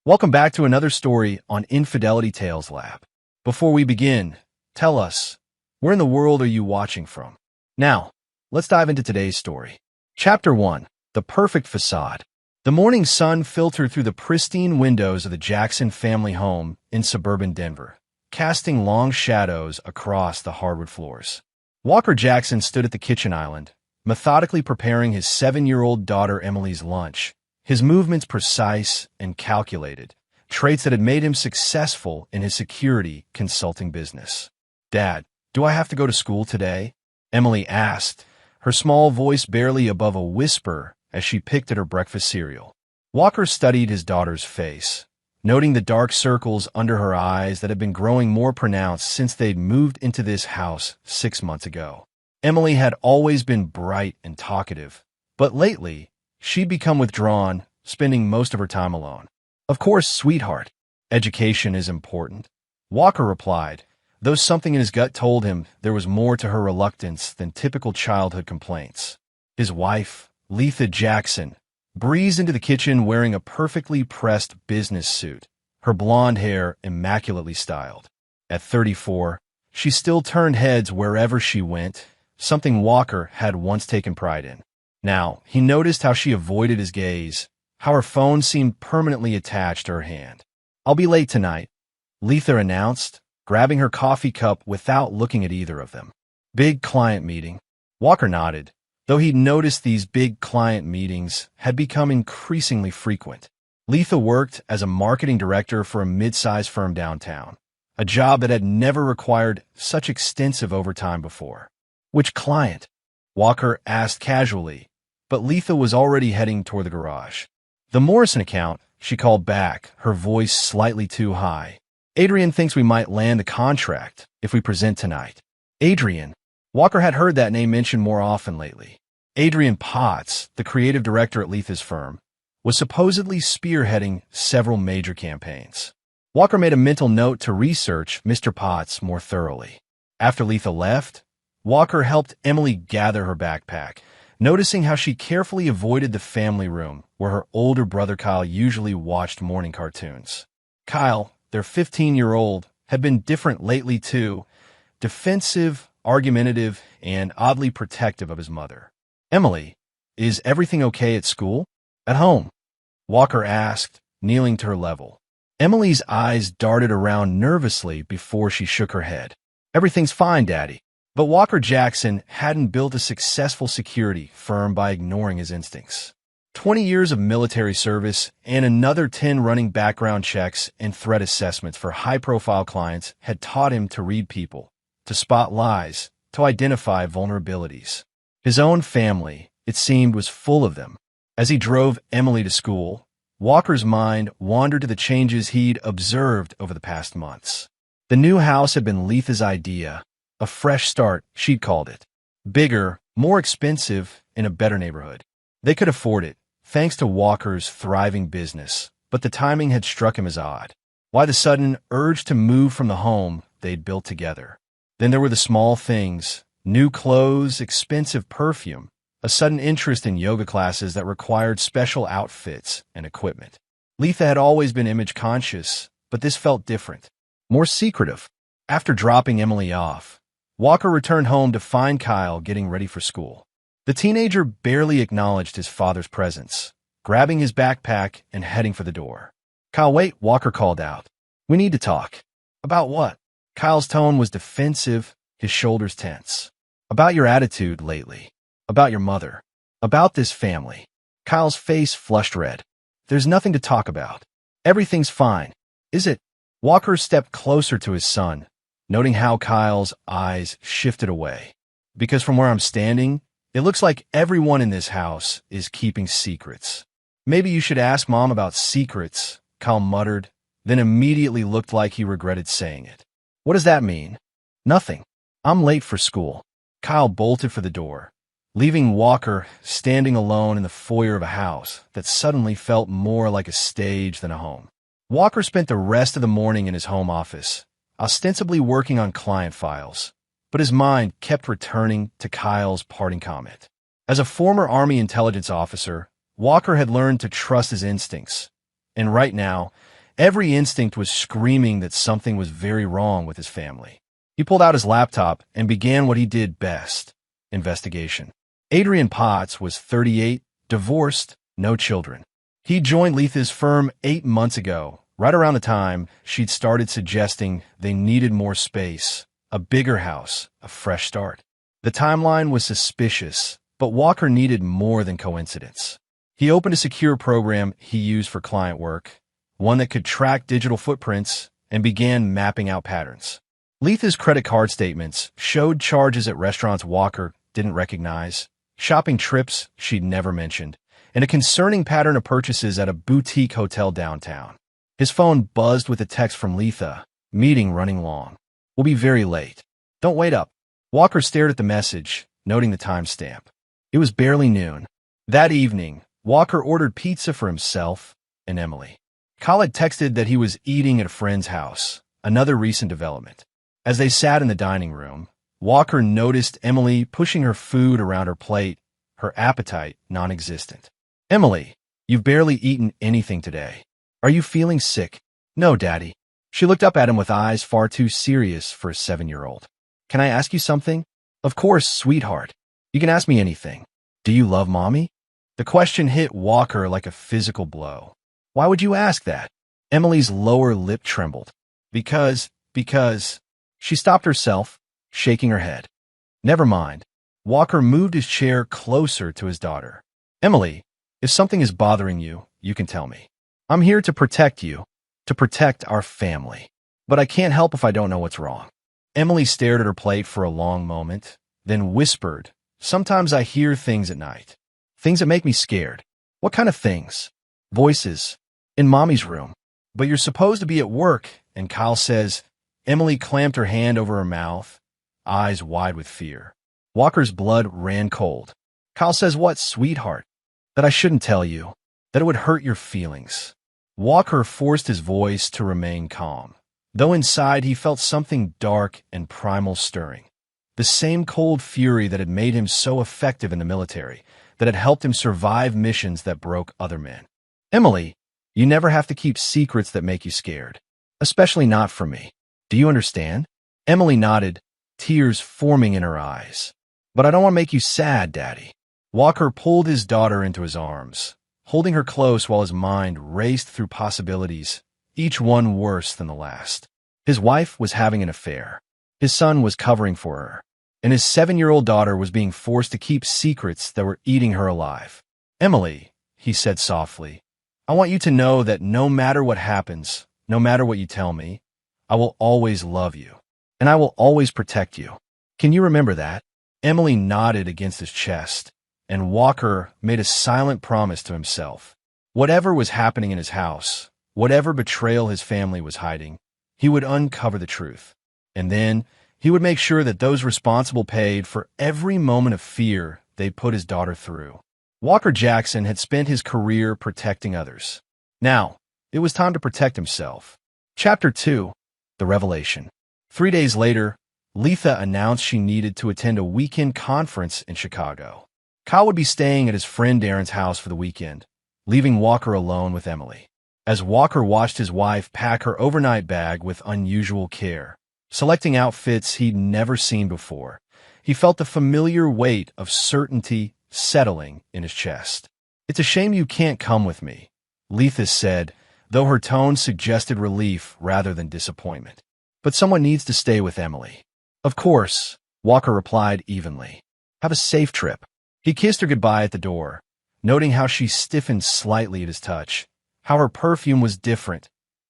Welcome back to another story on Infidelity Tales Lab. Before we begin, tell us, where in the world are you watching from? Now, let's dive into today's story. Chapter 1. The Perfect Facade. The morning sun filtered through the pristine windows of the Jackson family home in suburban Denver, casting long shadows across the hardwood floors. Walker Jackson stood at the kitchen island, methodically preparing his 7-year-old daughter Emily's lunch. His movements precise and calculated, traits that had made him successful in his security consulting business. "Dad, do I have to go to school today?" Emily asked, her small voice barely above a whisper as she picked at her breakfast cereal. Walker studied his daughter's face, noting the dark circles under her eyes that had been growing more pronounced since they'd moved into this house 6 months ago. Emily had always been bright and talkative, but lately, she'd become withdrawn, spending most of her time alone. "Of course, sweetheart. Education is important," Walker replied, though something in his gut told him there was more to her reluctance than typical childhood complaints. His wife, Letha Jackson, breezed into the kitchen wearing a perfectly pressed business suit, her blonde hair immaculately styled. At 34, she still turned heads wherever she went, something Walker had once taken pride in. Now, he noticed how she avoided his gaze, how her phone seemed permanently attached to her hand. "I'll be late tonight," Letha announced, grabbing her coffee cup without looking at either of them. "Big client meeting." Walker nodded, though he'd noticed these big client meetings had become increasingly frequent. Letha worked as a marketing director for a mid-sized firm downtown, a job that had never required such extensive overtime before. "Which client?" Walker asked casually, but Letha was already heading toward the garage. "The Morrison account," she called back, her voice slightly too high. "Adrian thinks we might land the contract if we present tonight." Adrian. Walker had heard that name mentioned more often lately. Adrian Potts, the creative director at Letha's firm, was supposedly spearheading several major campaigns. Walker made a mental note to research Mr. Potts more thoroughly. After Letha left, Walker helped Emily gather her backpack, noticing how she carefully avoided the family room where her older brother Kyle usually watched morning cartoons. Kyle, their 15-year-old, had been different lately too, defensive, argumentative, and oddly protective of his mother. "Emily, is everything okay at school?" "At home?" Walker asked, kneeling to her level. Emily's eyes darted around nervously before she shook her head. "Everything's fine, Daddy." But Walker Jackson hadn't built a successful security firm by ignoring his instincts. 20 years of military service and another 10 running background checks and threat assessments for high-profile clients had taught him to read people, to spot lies, to identify vulnerabilities. His own family, it seemed, was full of them. As he drove Emily to school, Walker's mind wandered to the changes he'd observed over the past months. The new house had been Letha's idea. A fresh start, she'd called it. Bigger, more expensive, in a better neighborhood. They could afford it, thanks to Walker's thriving business, but the timing had struck him as odd. Why the sudden urge to move from the home they'd built together? Then there were the small things, new clothes, expensive perfume, a sudden interest in yoga classes that required special outfits and equipment. Letha had always been image conscious, but this felt different, more secretive. After dropping Emily off, Walker returned home to find Kyle getting ready for school. The teenager barely acknowledged his father's presence, grabbing his backpack and heading for the door. "Kyle, wait," Walker called out. "We need to talk." "About what?" Kyle's tone was defensive, his shoulders tense. "About your attitude lately. About your mother. About this family." Kyle's face flushed red. "There's nothing to talk about. Everything's fine. Is it?" Walker stepped closer to his son, noting how Kyle's eyes shifted away. "Because from where I'm standing, it looks like everyone in this house is keeping secrets." "Maybe you should ask Mom about secrets," Kyle muttered, then immediately looked like he regretted saying it. "What does that mean?" "Nothing. I'm late for school." Kyle bolted for the door, leaving Walker standing alone in the foyer of a house that suddenly felt more like a stage than a home. Walker spent the rest of the morning in his home office, ostensibly working on client files, but his mind kept returning to Kyle's parting comment. As a former Army intelligence officer, Walker had learned to trust his instincts, and right now, Every instinct was screaming that something was very wrong with his family. He pulled out his laptop and began what he did best: investigation. Adrian Potts was 38, divorced, no children. He joined Letha's firm 8 months ago, right around the time she'd started suggesting they needed more space, a bigger house, a fresh start. The timeline was suspicious, but Walker needed more than coincidence. He opened a secure program he used for client work, one that could track digital footprints, and began mapping out patterns. Letha's credit card statements showed charges at restaurants Walker didn't recognize, shopping trips she'd never mentioned, and a concerning pattern of purchases at a boutique hotel downtown. His phone buzzed with a text from Letha: "Meeting running long. We'll be very late. Don't wait up." Walker stared at the message, noting the timestamp. It was barely noon. That evening, Walker ordered pizza for himself and Emily. Kyle had texted that he was eating at a friend's house, another recent development. As they sat in the dining room, Walker noticed Emily pushing her food around her plate, her appetite non-existent. "Emily, you've barely eaten anything today. Are you feeling sick?" "No, Daddy." She looked up at him with eyes far too serious for a 7-year-old. "Can I ask you something?" "Of course, sweetheart. You can ask me anything. Do you love Mommy?" The question hit Walker like a physical blow. "Why would you ask that?" Emily's lower lip trembled. Because... She stopped herself, shaking her head. "Never mind." Walker moved his chair closer to his daughter. "Emily, if something is bothering you, you can tell me. I'm here to protect you, to protect our family. But I can't help if I don't know what's wrong." Emily stared at her plate for a long moment, then whispered, "Sometimes I hear things at night. Things that make me scared." "What kind of things?" "Voices. In Mommy's room." "But you're supposed to be at work," and Kyle says. Emily clamped her hand over her mouth, eyes wide with fear. Walker's blood ran cold. "Kyle says what, sweetheart?" "That I shouldn't tell you. That it would hurt your feelings." Walker forced his voice to remain calm, though inside he felt something dark and primal stirring. The same cold fury that had made him so effective in the military, that had helped him survive missions that broke other men. "Emily, you never have to keep secrets that make you scared. Especially not from me. Do you understand?" Emily nodded, tears forming in her eyes. "But I don't want to make you sad, Daddy." Walker pulled his daughter into his arms, holding her close while his mind raced through possibilities, each one worse than the last. His wife was having an affair. His son was covering for her. And his 7-year-old daughter was being forced to keep secrets that were eating her alive. "Emily," he said softly, "I want you to know that no matter what happens, no matter what you tell me, I will always love you, and I will always protect you. Can you remember that?" Emily nodded against his chest, and Walker made a silent promise to himself. Whatever was happening in his house, whatever betrayal his family was hiding, he would uncover the truth. And then he would make sure that those responsible paid for every moment of fear they put his daughter through. Walker Jackson had spent his career protecting others. Now, it was time to protect himself. Chapter 2. The Revelation. 3 days later, Letha announced she needed to attend a weekend conference in Chicago. Kyle would be staying at his friend Darren's house for the weekend, leaving Walker alone with Emily. As Walker watched his wife pack her overnight bag with unusual care, selecting outfits he'd never seen before, he felt the familiar weight of certainty settling in his chest. "It's a shame you can't come with me," Letha said, though her tone suggested relief rather than disappointment. "But someone needs to stay with Emily." "Of course," Walker replied evenly. "Have a safe trip." He kissed her goodbye at the door, noting how she stiffened slightly at his touch, how her perfume was different,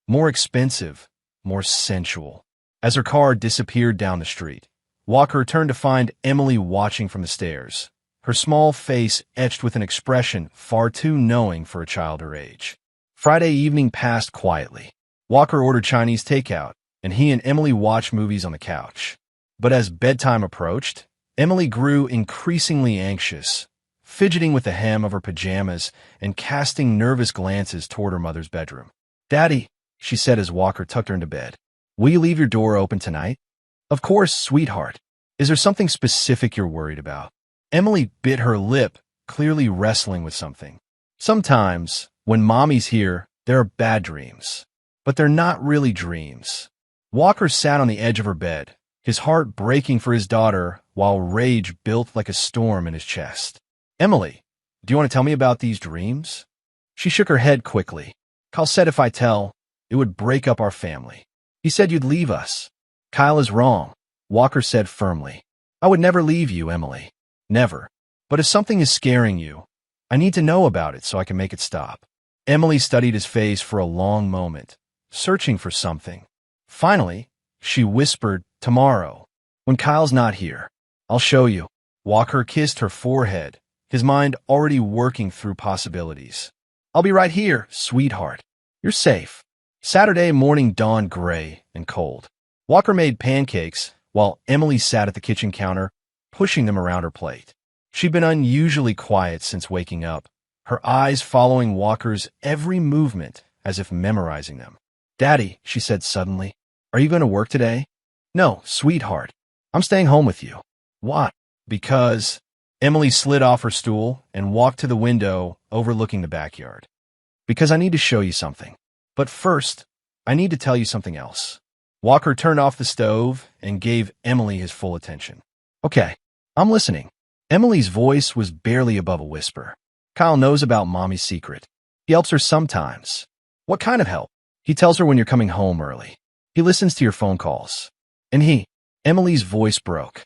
more expensive, more sensual. As her car disappeared down the street, Walker turned to find Emily watching from the stairs, her small face etched with an expression far too knowing for a child her age. Friday evening passed quietly. Walker ordered Chinese takeout, and he and Emily watched movies on the couch. But as bedtime approached, Emily grew increasingly anxious, fidgeting with the hem of her pajamas and casting nervous glances toward her mother's bedroom. "Daddy," she said as Walker tucked her into bed, "will you leave your door open tonight?" "Of course, sweetheart. Is there something specific you're worried about?" Emily bit her lip, clearly wrestling with something. "Sometimes, when Mommy's here, there are bad dreams. but they're not really dreams. Walker sat on the edge of her bed, his heart breaking for his daughter while rage built like a storm in his chest. Emily, do you want to tell me about these dreams? She shook her head quickly. Kyle said if I tell, it would break up our family. He said you'd leave us. Kyle is wrong, Walker said firmly. I would never leave you, Emily. Never. But if something is scaring you, I need to know about it so I can make it stop. Emily studied his face for a long moment, searching for something. Finally, she whispered, tomorrow, when Kyle's not here. I'll show you. Walker kissed her forehead, his mind already working through possibilities. I'll be right here, sweetheart. You're safe. Saturday morning dawned gray and cold. Walker made pancakes while Emily sat at the kitchen counter, pushing them around her plate. She'd been unusually quiet since waking up, her eyes following Walker's every movement as if memorizing them. Daddy, she said suddenly, are you going to work today? No, sweetheart. I'm staying home with you. What? Because... Emily slid off her stool and walked to the window overlooking the backyard. Because I need to show you something. But first, I need to tell you something else. Walker turned off the stove and gave Emily his full attention. Okay, I'm listening. Emily's voice was barely above a whisper. Kyle knows about Mommy's secret. He helps her sometimes. What kind of help? He tells her when you're coming home early. He listens to your phone calls. And Emily's voice broke.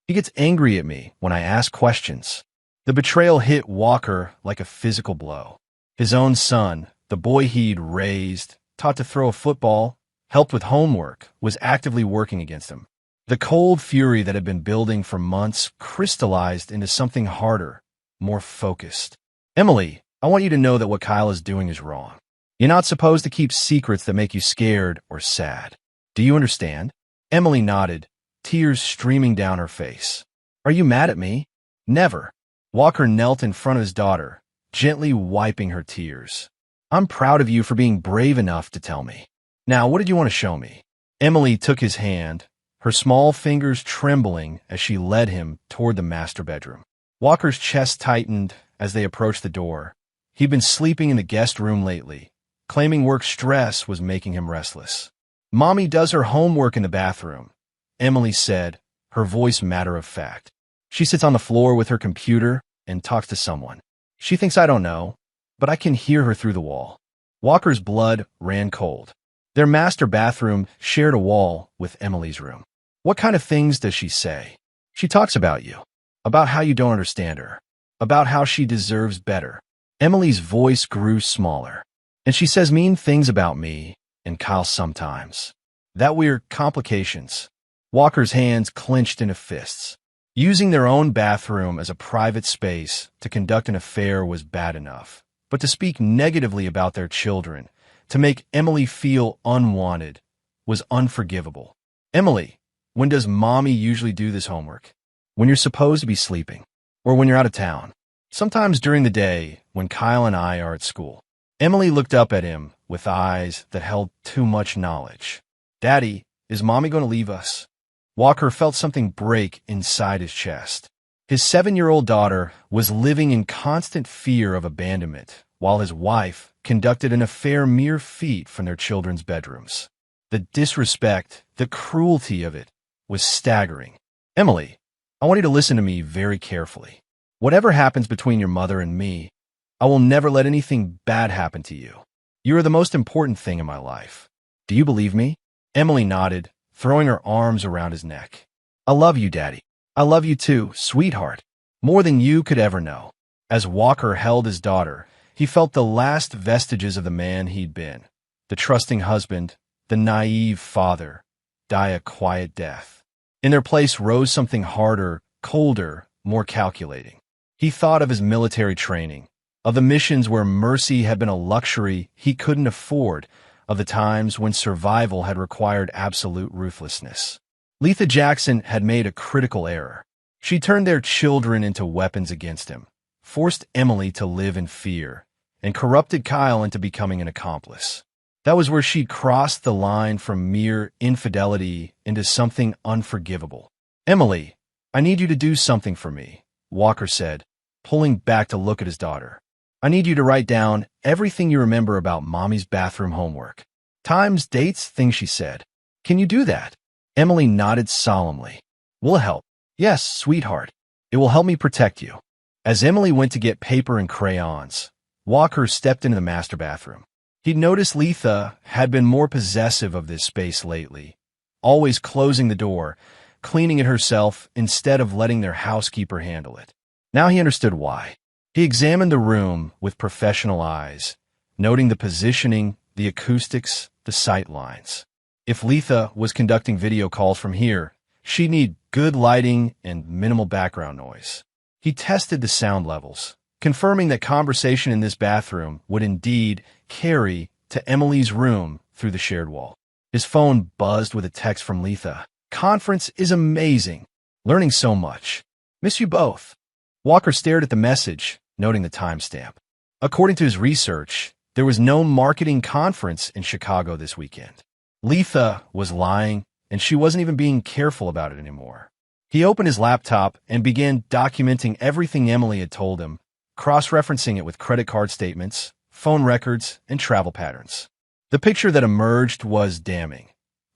He gets angry at me when I ask questions. The betrayal hit Walker like a physical blow. His own son, the boy he'd raised, taught to throw a football, helped with homework, was actively working against him. The cold fury that had been building for months crystallized into something harder, more focused. Emily, I want you to know that what Kyle is doing is wrong. You're not supposed to keep secrets that make you scared or sad. Do you understand? Emily nodded, tears streaming down her face. Are you mad at me? Never. Walker knelt in front of his daughter, gently wiping her tears. I'm proud of you for being brave enough to tell me. Now, what did you want to show me? Emily took his hand, her small fingers trembling as she led him toward the master bedroom. Walker's chest tightened as they approached the door. He'd been sleeping in the guest room lately, claiming work stress was making him restless. Mommy does her homework in the bathroom, Emily said, her voice matter-of-fact. She sits on the floor with her computer and talks to someone. She thinks I don't know, but I can hear her through the wall. Walker's blood ran cold. Their master bathroom shared a wall with Emily's room. What kind of things does she say? She talks about you, about how you don't understand her, about how she deserves better. Emily's voice grew smaller, and she says mean things about me and Kyle sometimes. That we're complications. Walker's hands clenched into fists. Using their own bathroom as a private space to conduct an affair was bad enough, but to speak negatively about their children, to make Emily feel unwanted, was unforgivable. Emily, when does Mommy usually do this homework? When you're supposed to be sleeping, or when you're out of town. Sometimes during the day, when Kyle and I are at school. Emily looked up at him with eyes that held too much knowledge. Daddy, is Mommy going to leave us? Walker felt something break inside his chest. His 7-year-old daughter was living in constant fear of abandonment, while his wife conducted an affair mere feet from their children's bedrooms. The disrespect, the cruelty of it, was staggering. Emily, I want you to listen to me very carefully. Whatever happens between your mother and me, I will never let anything bad happen to you. You are the most important thing in my life. Do you believe me? Emily nodded, throwing her arms around his neck. I love you, Daddy. I love you too, sweetheart. More than you could ever know. As Walker held his daughter, he felt the last vestiges of the man he'd been. The trusting husband, the naive father, die a quiet death. In their place rose something harder, colder, more calculating. He thought of his military training, of the missions where mercy had been a luxury he couldn't afford, of the times when survival had required absolute ruthlessness. Letha Jackson had made a critical error. She turned their children into weapons against him, forced Emily to live in fear, and corrupted Kyle into becoming an accomplice. That was where she crossed the line from mere infidelity into something unforgivable. Emily, I need you to do something for me, Walker said, pulling back to look at his daughter. I need you to write down everything you remember about Mommy's bathroom homework. Times, dates, things she said. Can you do that? Emily nodded solemnly. Will it help? Yes, sweetheart. It will help me protect you. As Emily went to get paper and crayons, Walker stepped into the master bathroom. He'd noticed Letha had been more possessive of this space lately, always closing the door, cleaning it herself instead of letting their housekeeper handle it. Now he understood why. He examined the room with professional eyes, noting the positioning, the acoustics, the sight lines. If Letha was conducting video calls from here, she'd need good lighting and minimal background noise. He tested the sound levels, confirming that conversation in this bathroom would indeed carry to Emily's room through the shared wall. His phone buzzed with a text from Letha. Conference is amazing. Learning so much. Miss you both. Walker stared at the message, noting the timestamp. According to his research, there was no marketing conference in Chicago this weekend. Letha was lying, and she wasn't even being careful about it anymore. He opened his laptop and began documenting everything Emily had told him, cross-referencing it with credit card statements, phone records, and travel patterns. The picture that emerged was damning.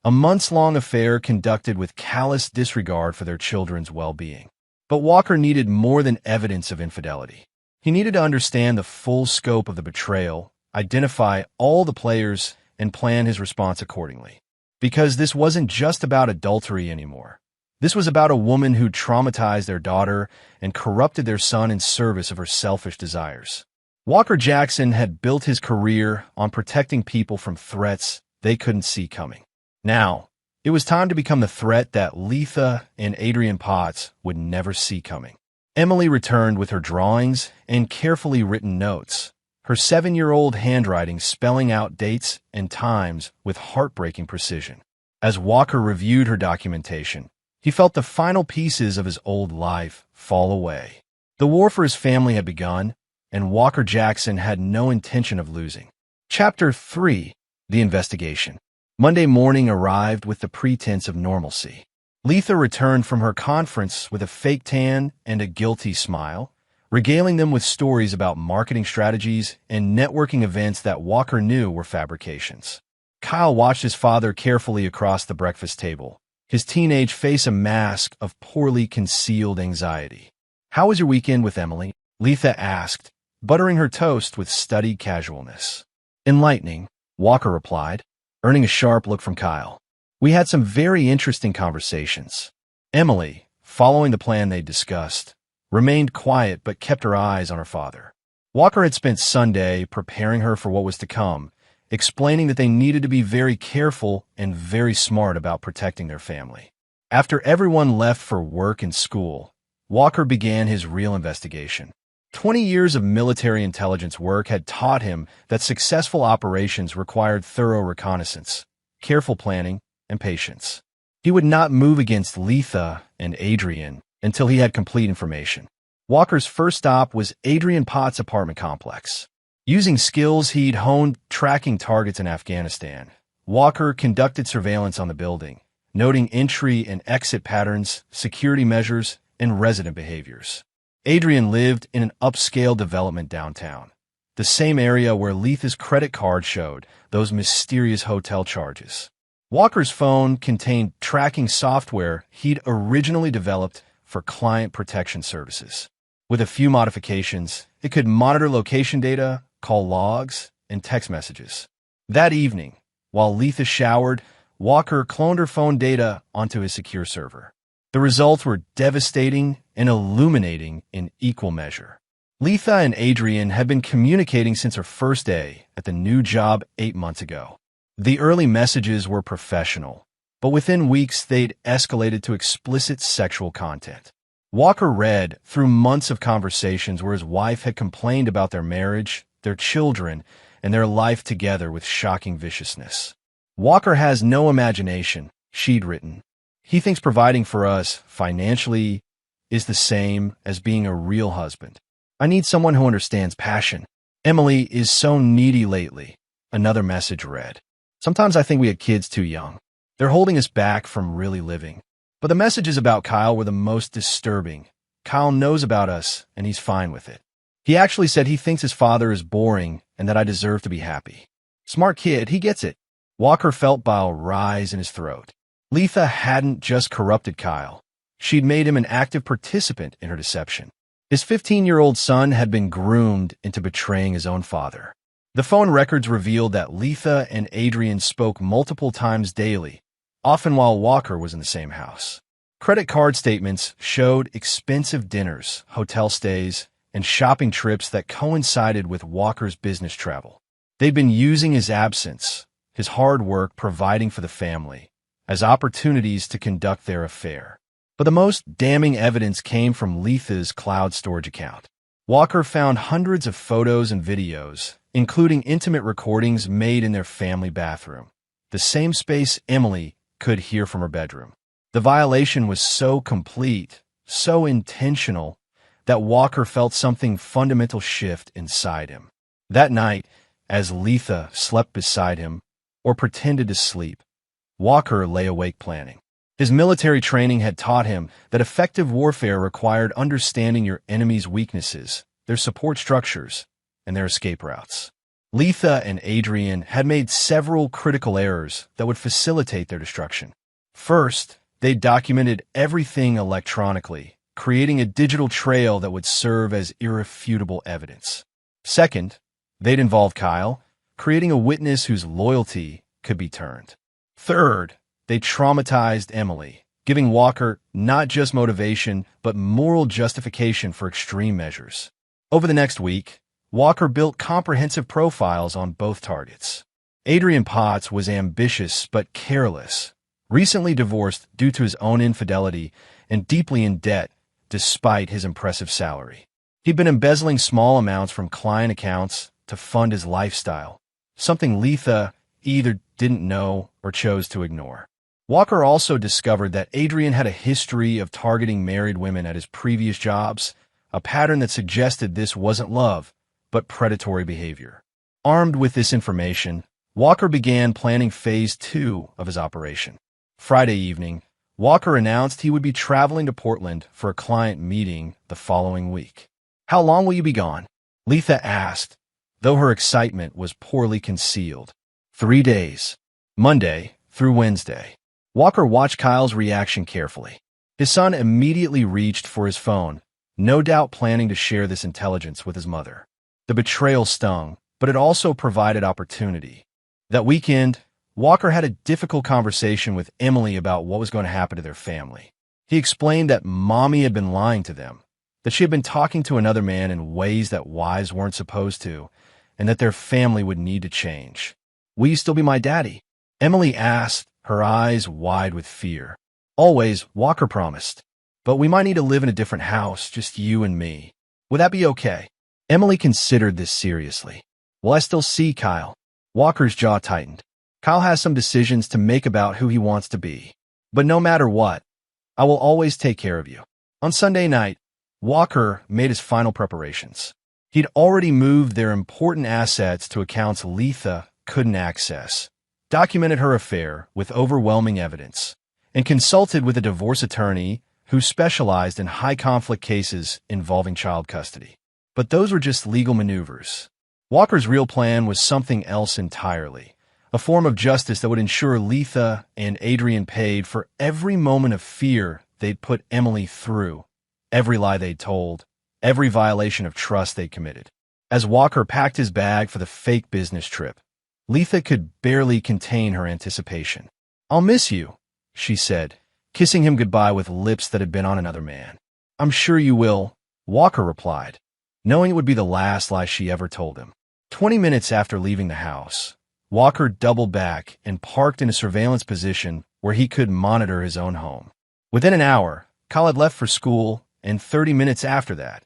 A months-long affair conducted with callous disregard for their children's well-being. But Walker needed more than evidence of infidelity. He needed to understand the full scope of the betrayal, identify all the players, and plan his response accordingly. Because this wasn't just about adultery anymore. This was about a woman who traumatized their daughter and corrupted their son in service of her selfish desires. Walker Jackson had built his career on protecting people from threats they couldn't see coming. Now, it was time to become the threat that Letha and Adrian Potts would never see coming. Emily returned with her drawings and carefully written notes, her 7-year-old handwriting spelling out dates and times with heartbreaking precision. As Walker reviewed her documentation, he felt the final pieces of his old life fall away. The war for his family had begun, and Walker Jackson had no intention of losing. Chapter 3: The Investigation. Monday morning arrived with the pretense of normalcy. Letha returned from her conference with a fake tan and a guilty smile, regaling them with stories about marketing strategies and networking events that Walker knew were fabrications. Kyle watched his father carefully across the breakfast table, his teenage face a mask of poorly concealed anxiety. "How was your weekend with Emily?" Letha asked, buttering her toast with studied casualness. "Enlightening," Walker replied, earning a sharp look from Kyle. "We had some very interesting conversations." Emily, following the plan they'd discussed, remained quiet but kept her eyes on her father. Walker had spent Sunday preparing her for what was to come, explaining that they needed to be very careful and very smart about protecting their family. After everyone left for work and school, Walker began his real investigation. 20 years of military intelligence work had taught him that successful operations required thorough reconnaissance, careful planning, and patience. He would not move against Letha and Adrian until he had complete information. Walker's first stop was Adrian Potts' apartment complex. Using skills he'd honed tracking targets in Afghanistan, Walker conducted surveillance on the building, noting entry and exit patterns, security measures, and resident behaviors. Adrian lived in an upscale development downtown, the same area where Letha's credit card showed those mysterious hotel charges. Walker's phone contained tracking software he'd originally developed for client protection services. With a few modifications, it could monitor location data, call logs, and text messages. That evening, while Letha showered, Walker cloned her phone data onto his secure server. The results were devastating and illuminating in equal measure. Letha and Adrian had been communicating since her first day at the new job 8 months ago. The early messages were professional, but within weeks they'd escalated to explicit sexual content. Walker read through months of conversations where his wife had complained about their marriage, their children, and their life together with shocking viciousness. "Walker has no imagination," she'd written. "He thinks providing for us financially is the same as being a real husband. I need someone who understands passion. Emily is so needy lately," another message read. "Sometimes I think we had kids too young. They're holding us back from really living." But the messages about Kyle were the most disturbing. "Kyle knows about us, and he's fine with it. He actually said he thinks his father is boring and that I deserve to be happy. Smart kid, he gets it. Walker felt bile rise in his throat. Letha hadn't just corrupted Kyle. She'd made him an active participant in her deception. His 15-year-old son had been groomed into betraying his own father. The phone records revealed that Letha and Adrian spoke multiple times daily, often while Walker was in the same house. Credit card statements showed expensive dinners, hotel stays, and shopping trips that coincided with Walker's business travel. They'd been using his absence, his hard work providing for the family, as opportunities to conduct their affair. But the most damning evidence came from Letha's cloud storage account. Walker found hundreds of photos and videos, including intimate recordings made in their family bathroom, the same space Emily could hear from her bedroom. The violation was so complete, so intentional, that Walker felt something fundamental shift inside him. That night, as Letha slept beside him, or pretended to sleep, Walker lay awake planning. His military training had taught him that effective warfare required understanding your enemy's weaknesses, their support structures, and their escape routes. Letha and Adrian had made several critical errors that would facilitate their destruction. First, they documented everything electronically, creating a digital trail that would serve as irrefutable evidence. Second, they'd involved Kyle, creating a witness whose loyalty could be turned. Third, they traumatized Emily, giving Walker not just motivation, but moral justification for extreme measures. Over the next week, Walker built comprehensive profiles on both targets. Adrian Potts was ambitious but careless, recently divorced due to his own infidelity, and deeply in debt despite his impressive salary. He'd been embezzling small amounts from client accounts to fund his lifestyle, something Letha either didn't know or chose to ignore. Walker also discovered that Adrian had a history of targeting married women at his previous jobs, a pattern that suggested this wasn't love, but predatory behavior. Armed with this information, Walker began planning phase 2 of his operation. Friday evening, Walker announced he would be traveling to Portland for a client meeting the following week. "How long will you be gone?" Letha asked, though her excitement was poorly concealed. 3 days, Monday through Wednesday. Walker watched Kyle's reaction carefully. His son immediately reached for his phone, no doubt planning to share this intelligence with his mother. The betrayal stung, but it also provided opportunity. That weekend, Walker had a difficult conversation with Emily about what was going to happen to their family. He explained that Mommy had been lying to them, that she had been talking to another man in ways that wives weren't supposed to, and that their family would need to change. "Will you still be my daddy?" Emily asked, her eyes wide with fear. "Always," Walker promised. "But we might need to live in a different house, just you and me. Would that be okay?" Emily considered this seriously. "Will I still see Kyle?" Walker's jaw tightened. "Kyle has some decisions to make about who he wants to be. But no matter what, I will always take care of you." On Sunday night, Walker made his final preparations. He'd already moved their important assets to accounts Letha couldn't access, documented her affair with overwhelming evidence, and consulted with a divorce attorney who specialized in high-conflict cases involving child custody. But those were just legal maneuvers. Walker's real plan was something else entirely, a form of justice that would ensure Letha and Adrian paid for every moment of fear they'd put Emily through, every lie they'd told, every violation of trust they'd committed. As Walker packed his bag for the fake business trip, Letha could barely contain her anticipation. "I'll miss you," she said, kissing him goodbye with lips that had been on another man. "I'm sure you will," Walker replied, knowing it would be the last lie she ever told him. 20 minutes after leaving the house, Walker doubled back and parked in a surveillance position where he could monitor his own home. Within an hour, Kyle had left for school, and 30 minutes after that,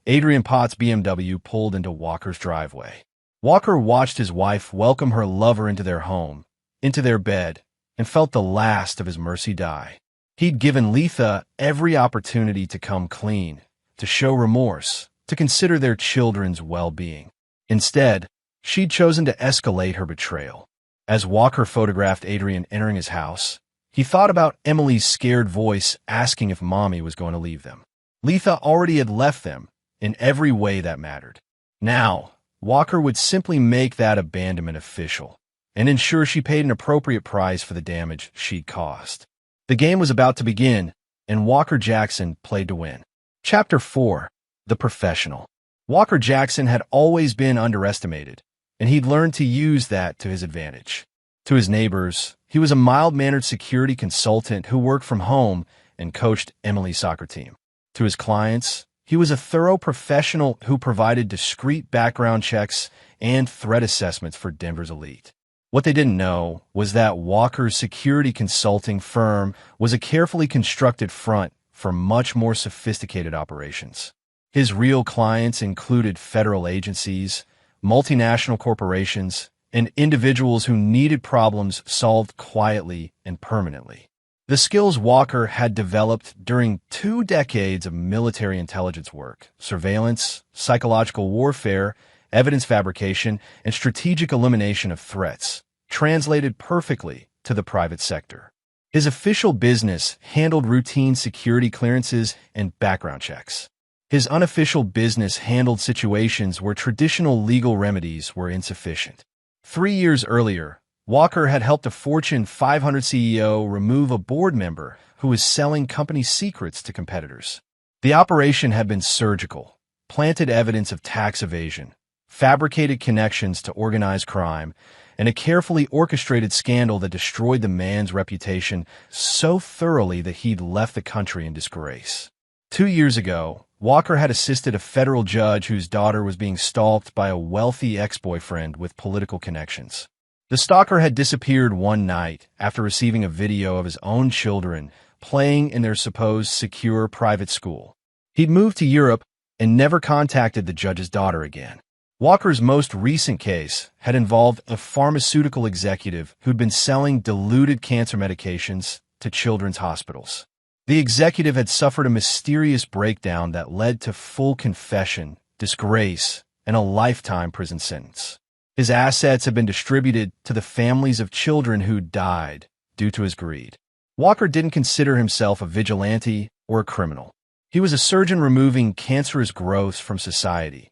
Adrian Potts' BMW pulled into Walker's driveway. Walker watched his wife welcome her lover into their home, into their bed, and felt the last of his mercy die. He'd given Letha every opportunity to come clean, to show remorse, to consider their children's well-being. Instead, she'd chosen to escalate her betrayal. As Walker photographed Adrian entering his house, he thought about Emily's scared voice asking if Mommy was going to leave them. Letha already had left them in every way that mattered. Now, Walker would simply make that abandonment official, and ensure she paid an appropriate price for the damage she'd caused. The game was about to begin, and Walker Jackson played to win. Chapter 4. The Professional. Walker Jackson had always been underestimated, and he'd learned to use that to his advantage. To his neighbors, he was a mild-mannered security consultant who worked from home and coached Emily's soccer team. To his clients, he was a thorough professional who provided discreet background checks and threat assessments for Denver's elite. What they didn't know was that Walker's security consulting firm was a carefully constructed front for much more sophisticated operations. His real clients included federal agencies, multinational corporations, and individuals who needed problems solved quietly and permanently. The skills Walker had developed during 2 decades of military intelligence work, surveillance, psychological warfare, evidence fabrication, and strategic elimination of threats, translated perfectly to the private sector. His official business handled routine security clearances and background checks. His unofficial business handled situations where traditional legal remedies were insufficient. 3 years earlier, Walker had helped a Fortune 500 CEO remove a board member who was selling company secrets to competitors. The operation had been surgical, planted evidence of tax evasion, fabricated connections to organized crime, and a carefully orchestrated scandal that destroyed the man's reputation so thoroughly that he'd left the country in disgrace. 2 years ago, Walker had assisted a federal judge whose daughter was being stalked by a wealthy ex-boyfriend with political connections. The stalker had disappeared one night after receiving a video of his own children playing in their supposed secure private school. He'd moved to Europe and never contacted the judge's daughter again. Walker's most recent case had involved a pharmaceutical executive who'd been selling diluted cancer medications to children's hospitals. The executive had suffered a mysterious breakdown that led to full confession, disgrace, and a lifetime prison sentence. His assets had been distributed to the families of children who died due to his greed. Walker didn't consider himself a vigilante or a criminal. He was a surgeon removing cancerous growths from society,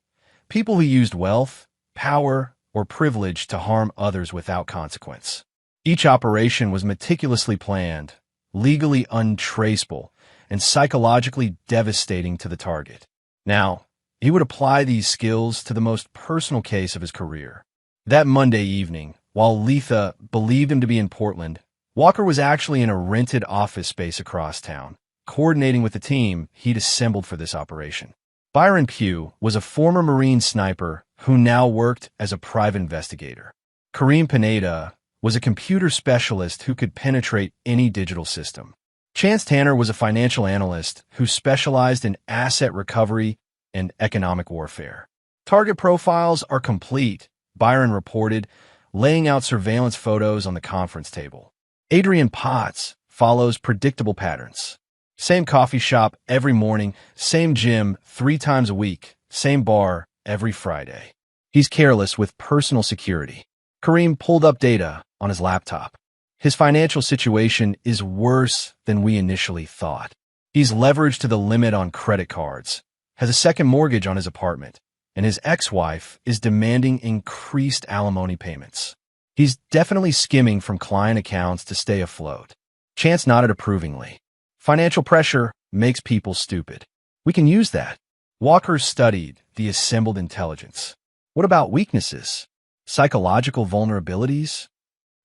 people who used wealth, power, or privilege to harm others without consequence. Each operation was meticulously planned, legally untraceable, and psychologically devastating to the target. Now, he would apply these skills to the most personal case of his career. That Monday evening, while Letha believed him to be in Portland, Walker was actually in a rented office space across town, coordinating with the team he'd assembled for this operation. Byron Pugh was a former Marine sniper who now worked as a private investigator. Kareem Pineda was a computer specialist who could penetrate any digital system. Chance Tanner was a financial analyst who specialized in asset recovery and economic warfare. Target profiles are complete, Byron reported, laying out surveillance photos on the conference table. Adrian Potts follows predictable patterns. Same coffee shop every morning, same gym 3 times a week, same bar every Friday. He's careless with personal security. Kareem pulled up data on his laptop. His financial situation is worse than we initially thought. He's leveraged to the limit on credit cards, has a second mortgage on his apartment, and his ex-wife is demanding increased alimony payments. He's definitely skimming from client accounts to stay afloat. Chance nodded approvingly. Financial pressure makes people stupid. We can use that. Walker studied the assembled intelligence. What about weaknesses? Psychological vulnerabilities?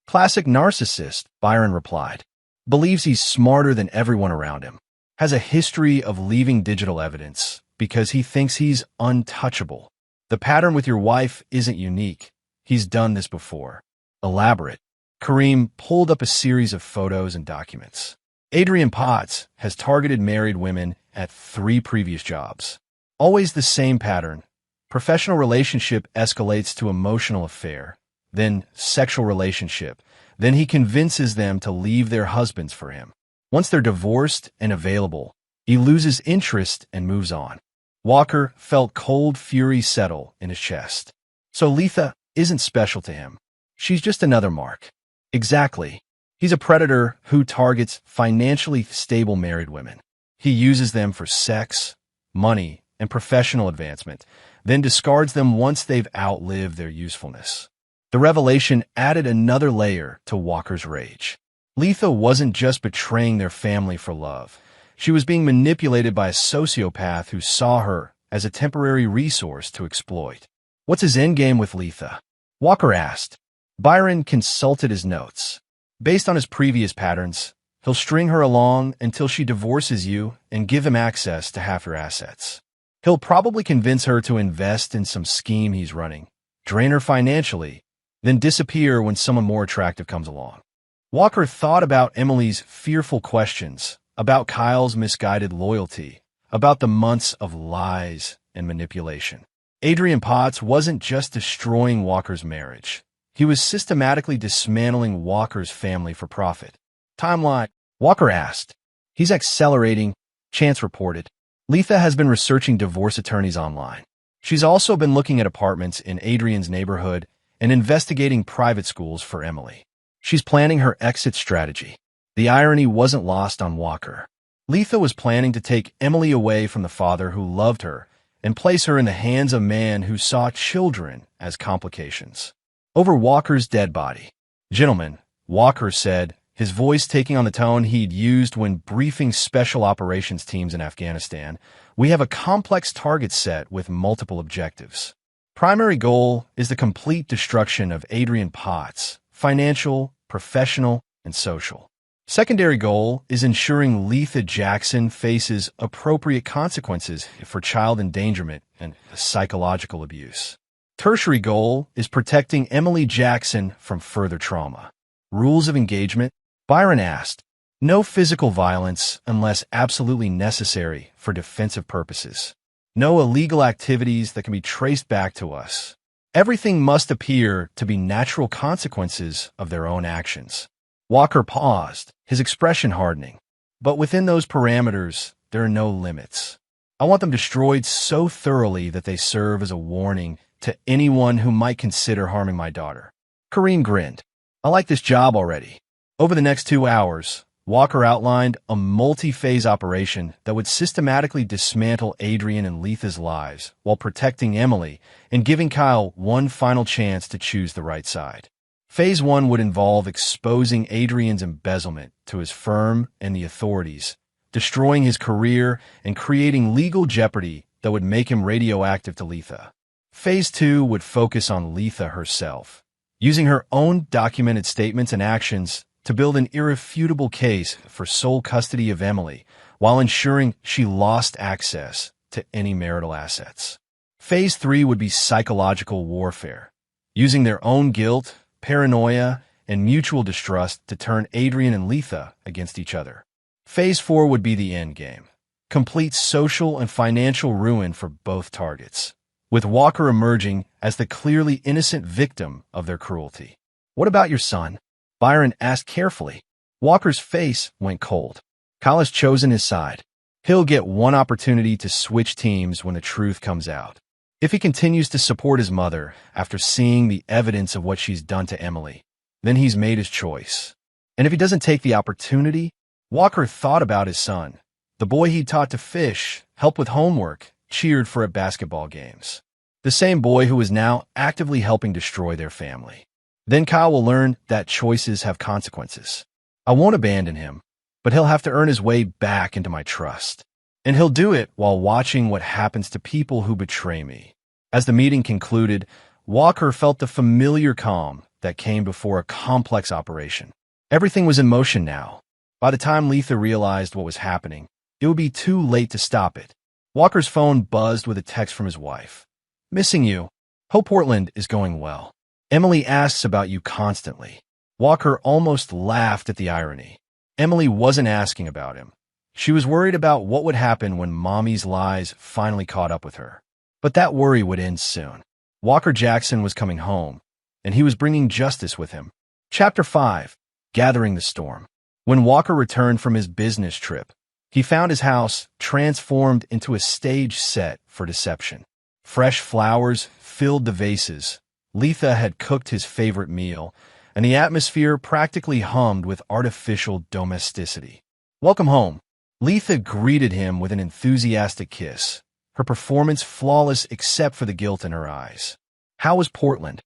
Classic narcissist, Byron replied. Believes he's smarter than everyone around him. Has a history of leaving digital evidence because he thinks he's untouchable. The pattern with your wife isn't unique. He's done this before. Elaborate. Kareem pulled up a series of photos and documents. Adrian Potts has targeted married women at 3 previous jobs. Always the same pattern. Professional relationship escalates to emotional affair, then sexual relationship. Then he convinces them to leave their husbands for him. Once they're divorced and available, he loses interest and moves on. Walker felt cold fury settle in his chest. So Letha isn't special to him. She's just another mark. Exactly. He's a predator who targets financially stable married women. He uses them for sex, money, and professional advancement, then discards them once they've outlived their usefulness. The revelation added another layer to Walker's rage. Letha wasn't just betraying their family for love. She was being manipulated by a sociopath who saw her as a temporary resource to exploit. What's his endgame with Letha? Walker asked. Byron consulted his notes. Based on his previous patterns, he'll string her along until she divorces you and give him access to half your assets. He'll probably convince her to invest in some scheme he's running, drain her financially, then disappear when someone more attractive comes along. Walker thought about Emily's fearful questions, about Kyle's misguided loyalty, about the months of lies and manipulation. Adrian Potts wasn't just destroying Walker's marriage. He was systematically dismantling Walker's family for profit. Timeline, Walker asked. He's accelerating, Chance reported. Letha has been researching divorce attorneys online. She's also been looking at apartments in Adrian's neighborhood and investigating private schools for Emily. She's planning her exit strategy. The irony wasn't lost on Walker. Letha was planning to take Emily away from the father who loved her and place her in the hands of a man who saw children as complications. Over Walker's dead body. Gentlemen, Walker said, his voice taking on the tone he'd used when briefing special operations teams in Afghanistan, we have a complex target set with multiple objectives. Primary goal is the complete destruction of Adrian Potts, financial, professional, and social. Secondary goal is ensuring Letha Jackson faces appropriate consequences for child endangerment and psychological abuse. Tertiary goal is protecting Emily Jackson from further trauma. Rules of engagement? Byron asked. No physical violence unless absolutely necessary for defensive purposes. No illegal activities that can be traced back to us. Everything must appear to be natural consequences of their own actions. Walker paused, his expression hardening. But within those parameters, there are no limits. I want them destroyed so thoroughly that they serve as a warning to anyone who might consider harming my daughter. Kareem grinned. I like this job already. Over the next 2 hours, Walker outlined a multi-phase operation that would systematically dismantle Adrian and Letha's lives while protecting Emily and giving Kyle one final chance to choose the right side. Phase 1 would involve exposing Adrian's embezzlement to his firm and the authorities, destroying his career and creating legal jeopardy that would make him radioactive to Letha. Phase 2 would focus on Letha herself, using her own documented statements and actions to build an irrefutable case for sole custody of Emily while ensuring she lost access to any marital assets. Phase 3 would be psychological warfare, using their own guilt, paranoia, and mutual distrust to turn Adrian and Letha against each other. Phase 4 would be the end game, complete social and financial ruin for both targets, with Walker emerging as the clearly innocent victim of their cruelty. What about your son? Byron asked carefully. Walker's face went cold. Kyle has chosen his side. He'll get one opportunity to switch teams when the truth comes out. If he continues to support his mother after seeing the evidence of what she's done to Emily, then he's made his choice. And if he doesn't take the opportunity, Walker thought about his son, the boy he taught to fish, help with homework, cheered for at basketball games. The same boy who is now actively helping destroy their family. Then Kyle will learn that choices have consequences. I won't abandon him, but he'll have to earn his way back into my trust. And he'll do it while watching what happens to people who betray me. As the meeting concluded, Walker felt the familiar calm that came before a complex operation. Everything was in motion now. By the time Letha realized what was happening, it would be too late to stop it. Walker's phone buzzed with a text from his wife. Missing you. Hope Portland is going well. Emily asks about you constantly. Walker almost laughed at the irony. Emily wasn't asking about him. She was worried about what would happen when Mommy's lies finally caught up with her. But that worry would end soon. Walker Jackson was coming home, and he was bringing justice with him. Chapter 5. Gathering the Storm. When Walker returned from his business trip, he found his house transformed into a stage set for deception. Fresh flowers filled the vases. Letha had cooked his favorite meal, and the atmosphere practically hummed with artificial domesticity. Welcome home. Letha greeted him with an enthusiastic kiss, her performance flawless except for the guilt in her eyes. How was Portland?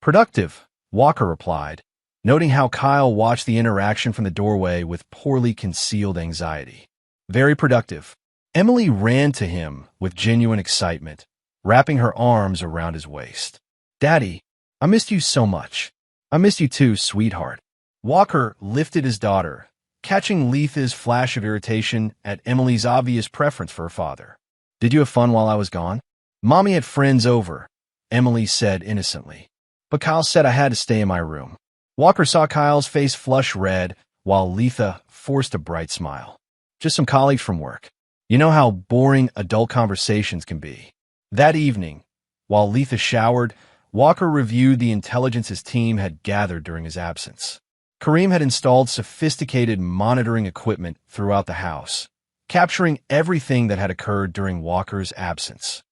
Productive, Walker replied, noting how Kyle watched the interaction from the doorway with poorly concealed anxiety. Very productive. Emily ran to him with genuine excitement, wrapping her arms around his waist. Daddy, I missed you so much. I missed you too, sweetheart. Walker lifted his daughter, catching Letha's flash of irritation at Emily's obvious preference for her father. Did you have fun while I was gone? Mommy had friends over, Emily said innocently. But Kyle said I had to stay in my room. Walker saw Kyle's face flush red, while Letha forced a bright smile. Just some colleagues from work. You know how boring adult conversations can be. That evening, while Letha showered, Walker reviewed the intelligence his team had gathered during his absence. Kareem had installed sophisticated monitoring equipment throughout the house, capturing everything that had occurred during Walker's absence.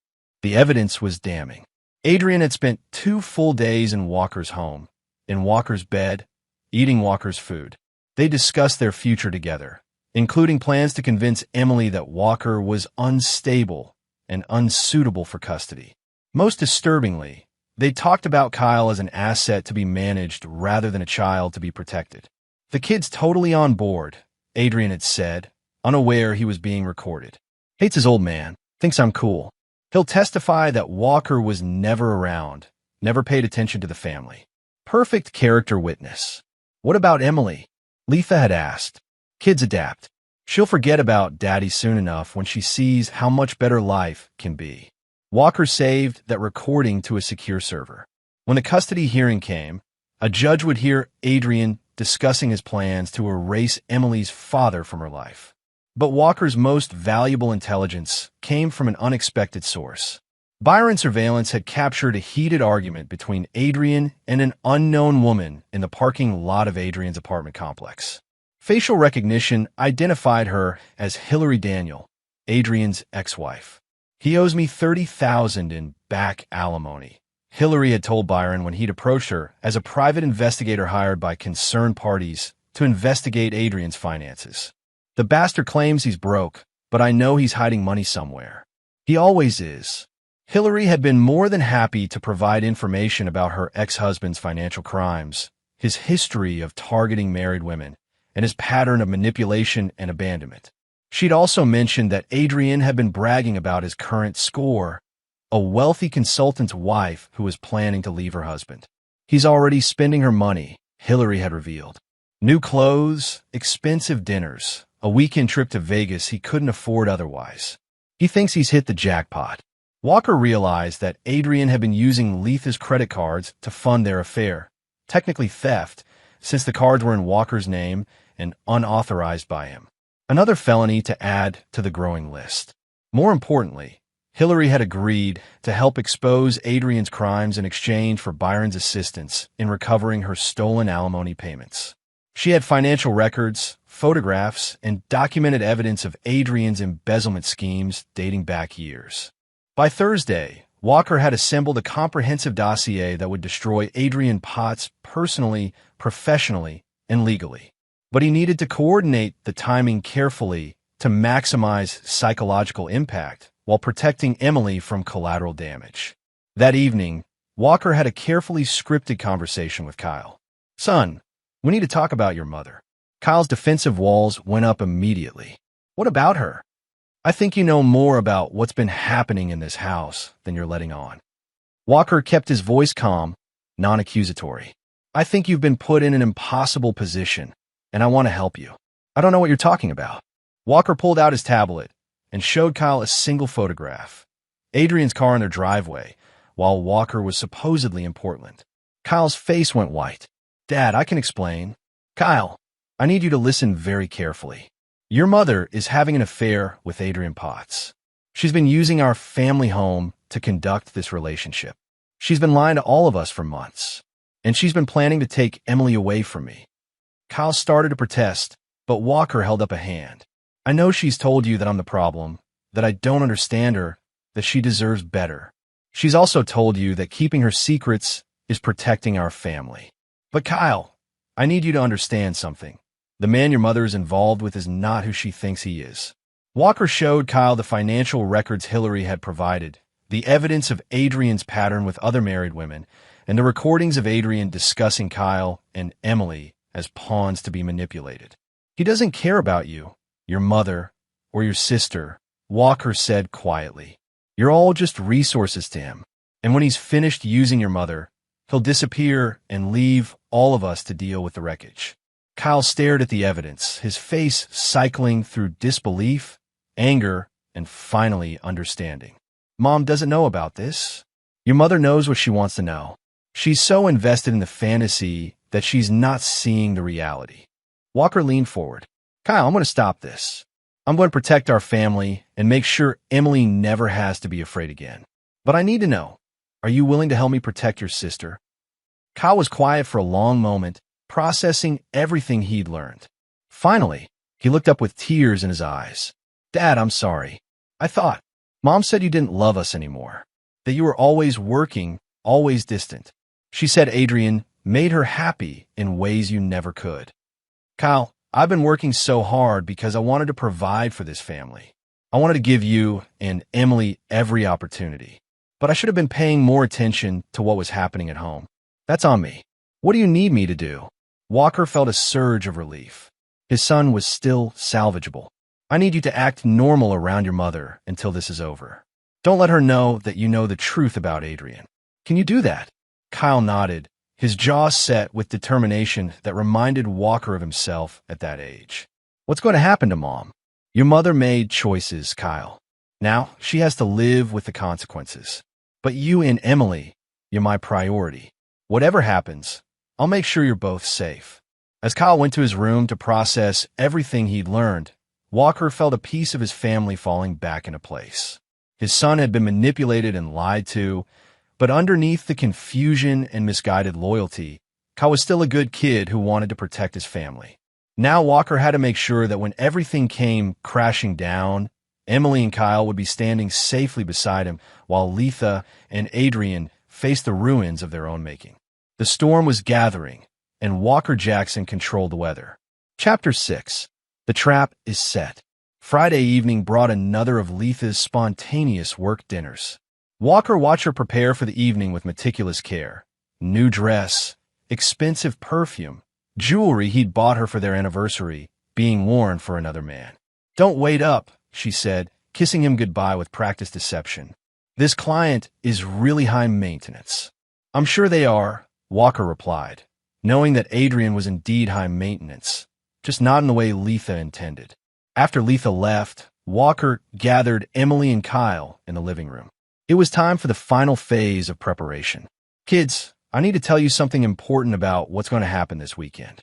The evidence was damning. Adrian had spent 2 full days in Walker's home, in Walker's bed, eating Walker's food. They discussed their future together, including plans to convince Emily that Walker was unstable and unsuitable for custody. Most disturbingly, they talked about Kyle as an asset to be managed rather than a child to be protected. The kid's totally on board, Adrian had said, unaware he was being recorded. Hates his old man, thinks I'm cool. He'll testify that Walker was never around, never paid attention to the family. Perfect character witness. What about Emily? Letha had asked. Kids adapt. She'll forget about Daddy soon enough when she sees how much better life can be. Walker saved that recording to a secure server. When the custody hearing came, a judge would hear Adrian discussing his plans to erase Emily's father from her life. But Walker's most valuable intelligence came from an unexpected source. Byron surveillance had captured a heated argument between Adrian and an unknown woman in the parking lot of Adrian's apartment complex. Facial recognition identified her as Hillary Daniel, Adrian's ex-wife. He owes me $30,000 in back alimony, Hillary had told Byron when he'd approached her as a private investigator hired by concerned parties to investigate Adrian's finances. The bastard claims he's broke, but I know he's hiding money somewhere. He always is. Hillary had been more than happy to provide information about her ex-husband's financial crimes, his history of targeting married women, and his pattern of manipulation and abandonment. She'd also mentioned that Adrian had been bragging about his current score, a wealthy consultant's wife who was planning to leave her husband. He's already spending her money, Hillary had revealed. New clothes, expensive dinners, a weekend trip to Vegas he couldn't afford otherwise. He thinks he's hit the jackpot. Walker realized that Adrian had been using Letha's credit cards to fund their affair, technically theft, since the cards were in Walker's name and unauthorized by him. Another felony to add to the growing list. More importantly, Hillary had agreed to help expose Adrian's crimes in exchange for Byron's assistance in recovering her stolen alimony payments. She had financial records, photographs, and documented evidence of Adrian's embezzlement schemes dating back years. By Thursday, Walker had assembled a comprehensive dossier that would destroy Adrian Potts personally, professionally, and legally. But he needed to coordinate the timing carefully to maximize psychological impact while protecting Emily from collateral damage. That evening, Walker had a carefully scripted conversation with Kyle. Son, we need to talk about your mother. Kyle's defensive walls went up immediately. What about her? I think you know more about what's been happening in this house than you're letting on. Walker kept his voice calm, non-accusatory. I think you've been put in an impossible position, and I want to help you. I don't know what you're talking about. Walker pulled out his tablet and showed Kyle a single photograph. Adrian's car in their driveway, while Walker was supposedly in Portland. Kyle's face went white. Dad, I can explain. Kyle, I need you to listen very carefully. Your mother is having an affair with Adrian Potts. She's been using our family home to conduct this relationship. She's been lying to all of us for months, and she's been planning to take Emily away from me. Kyle started to protest, but Walker held up a hand. I know she's told you that I'm the problem, that I don't understand her, that she deserves better. She's also told you that keeping her secrets is protecting our family. But Kyle, I need you to understand something. The man your mother is involved with is not who she thinks he is. Walker showed Kyle the financial records Hillary had provided, the evidence of Adrian's pattern with other married women, and the recordings of Adrian discussing Kyle and Emily as pawns to be manipulated. He doesn't care about you, your mother, or your sister, Walker said quietly. You're all just resources to him, and when he's finished using your mother, he'll disappear and leave all of us to deal with the wreckage. Kyle stared at the evidence, his face cycling through disbelief, anger, and finally understanding. Mom doesn't know about this. Your mother knows what she wants to know. She's so invested in the fantasy that she's not seeing the reality. Walker leaned forward. Kyle, I'm going to stop this. I'm going to protect our family and make sure Emily never has to be afraid again. But I need to know, are you willing to help me protect your sister? Kyle was quiet for a long moment, processing everything he'd learned. Finally, he looked up with tears in his eyes. Dad, I'm sorry. I thought, Mom said you didn't love us anymore, that you were always working, always distant. She said Adrian made her happy in ways you never could. Kyle, I've been working so hard because I wanted to provide for this family. I wanted to give you and Emily every opportunity, but I should have been paying more attention to what was happening at home. That's on me. What do you need me to do? Walker felt a surge of relief. His son was still salvageable. I need you to act normal around your mother until this is over. Don't let her know that you know the truth about Adrian. Can you do that? Kyle nodded, his jaw set with determination that reminded Walker of himself at that age. What's going to happen to Mom? Your mother made choices, Kyle. Now she has to live with the consequences. But you and Emily, you're my priority. Whatever happens, I'll make sure you're both safe. As Kyle went to his room to process everything he'd learned, Walker felt a piece of his family falling back into place. His son had been manipulated and lied to, but underneath the confusion and misguided loyalty, Kyle was still a good kid who wanted to protect his family. Now Walker had to make sure that when everything came crashing down, Emily and Kyle would be standing safely beside him while Letha and Adrian faced the ruins of their own making. The storm was gathering, and Walker Jackson controlled the weather. Chapter 6. The Trap is Set. Friday evening brought another of Letha's spontaneous work dinners. Walker watched her prepare for the evening with meticulous care. New dress, expensive perfume, jewelry he'd bought her for their anniversary, being worn for another man. Don't wait up, she said, kissing him goodbye with practiced deception. This client is really high maintenance. I'm sure they are, Walker replied, knowing that Adrian was indeed high maintenance, just not in the way Letha intended. After Letha left, Walker gathered Emily and Kyle in the living room. It was time for the final phase of preparation. Kids, I need to tell you something important about what's going to happen this weekend.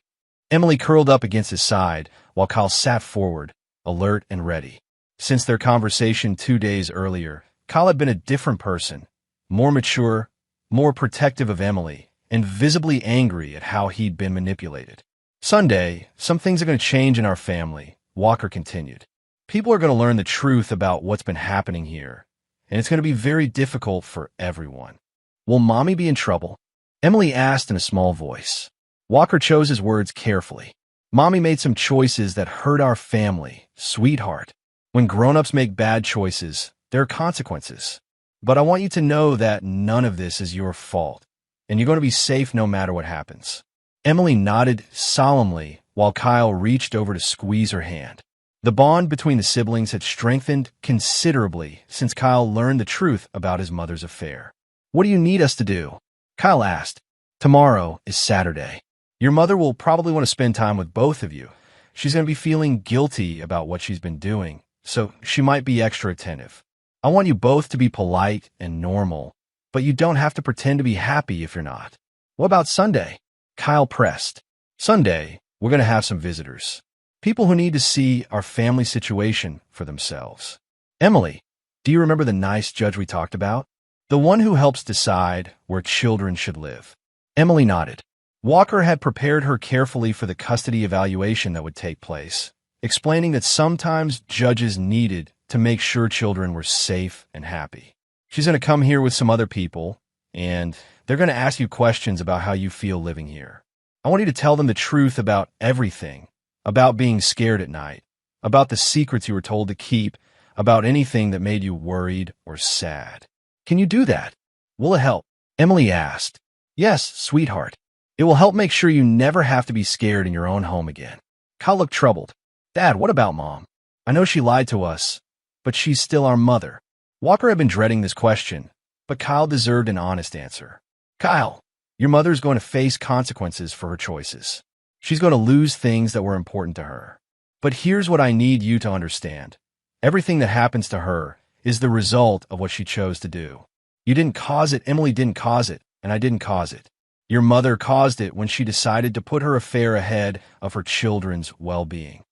Emily curled up against his side while Kyle sat forward, alert and ready. Since their conversation 2 days earlier, Kyle had been a different person, more mature, more protective of Emily, and visibly angry at how he'd been manipulated. Sunday, some things are going to change in our family, Walker continued. People are going to learn the truth about what's been happening here, and it's going to be very difficult for everyone. Will Mommy be in trouble? Emily asked in a small voice. Walker chose his words carefully. Mommy made some choices that hurt our family, sweetheart. When grown-ups make bad choices, there are consequences. But I want you to know that none of this is your fault, and you're going to be safe no matter what happens. Emily nodded solemnly while Kyle reached over to squeeze her hand. The bond between the siblings had strengthened considerably since Kyle learned the truth about his mother's affair. What do you need us to do? Kyle asked. Tomorrow is Saturday. Your mother will probably want to spend time with both of you. She's going to be feeling guilty about what she's been doing, so she might be extra attentive. I want you both to be polite and normal, but you don't have to pretend to be happy if you're not. What about Sunday? Kyle pressed. Sunday, we're going to have some visitors. People who need to see our family situation for themselves. Emily, do you remember the nice judge we talked about? The one who helps decide where children should live. Emily nodded. Walker had prepared her carefully for the custody evaluation that would take place, explaining that sometimes judges needed to make sure children were safe and happy. She's going to come here with some other people, and they're going to ask you questions about how you feel living here. I want you to tell them the truth about everything, about being scared at night, about the secrets you were told to keep, about anything that made you worried or sad. Can you do that? Will it help? Emily asked. Yes, sweetheart. It will help make sure you never have to be scared in your own home again. Kyle looked troubled. Dad, what about Mom? I know she lied to us, but she's still our mother. Walker had been dreading this question, but Kyle deserved an honest answer. Kyle, your mother is going to face consequences for her choices. She's going to lose things that were important to her. But here's what I need you to understand. Everything that happens to her is the result of what she chose to do. You didn't cause it, Emily didn't cause it, and I didn't cause it. Your mother caused it when she decided to put her affair ahead of her children's well-being.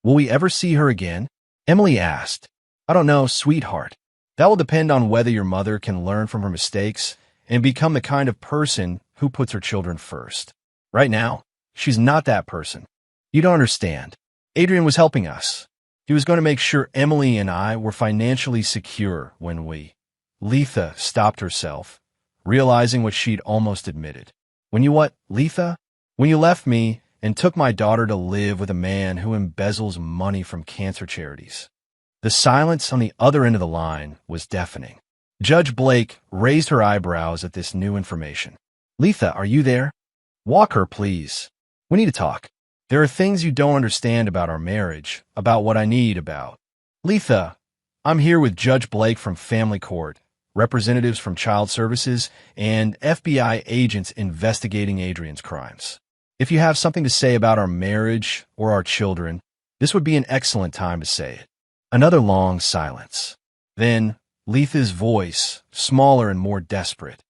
Will we ever see her again? Emily asked. I don't know, sweetheart. That will depend on whether your mother can learn from her mistakes and become the kind of person who puts her children first. Right now, she's not that person. You don't understand. Adrian was helping us. He was going to make sure Emily and I were financially secure when Letha stopped herself, realizing what she'd almost admitted. When you what, Letha? When you left me and took my daughter to live with a man who embezzles money from cancer charities. The silence on the other end of the line was deafening. Judge Blake raised her eyebrows at this new information. Letha, are you there? Walker, please. We need to talk. There are things you don't understand about our marriage, about what I need about. Letha, I'm here with Judge Blake from Family Court, representatives from Child Services, and FBI agents investigating Adrian's crimes. If you have something to say about our marriage or our children, this would be an excellent time to say it. Another long silence. Then, Letha's voice, smaller and more desperate.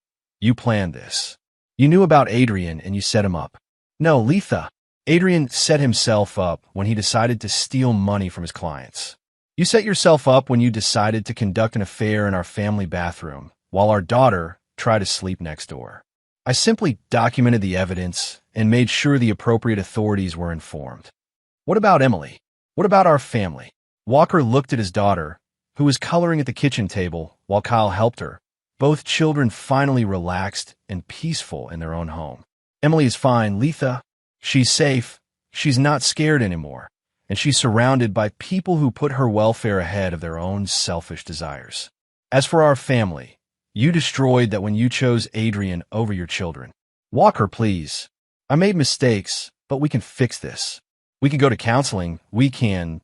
You planned this. You knew about Adrian and you set him up. No, Letha. Adrian set himself up when he decided to steal money from his clients. You set yourself up when you decided to conduct an affair in our family bathroom, while our daughter tried to sleep next door. I simply documented the evidence and made sure the appropriate authorities were informed. What about Emily? What about our family? Walker looked at his daughter, who was coloring at the kitchen table while Kyle helped her. Both children finally relaxed and peaceful in their own home. Emily is fine, Letha. She's safe. She's not scared anymore. And she's surrounded by people who put her welfare ahead of their own selfish desires. As for our family, you destroyed that when you chose Adrian over your children. Walker, please. I made mistakes, but we can fix this. We can go to counseling. We can...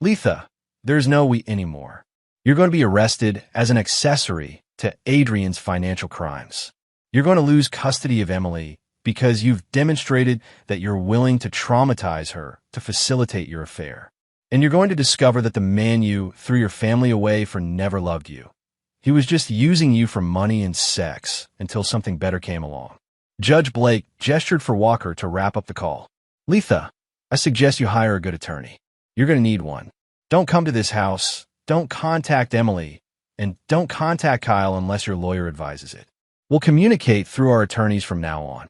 Letha, there's no we anymore. You're going to be arrested as an accessory to Adrian's financial crimes. You're going to lose custody of Emily because you've demonstrated that you're willing to traumatize her to facilitate your affair. And you're going to discover that the man you threw your family away for never loved you. He was just using you for money and sex until something better came along. Judge Blake gestured for Walker to wrap up the call. Letha, I suggest you hire a good attorney. You're going to need one. Don't come to this house. Don't contact Emily. And don't contact Kyle unless your lawyer advises it. We'll communicate through our attorneys from now on.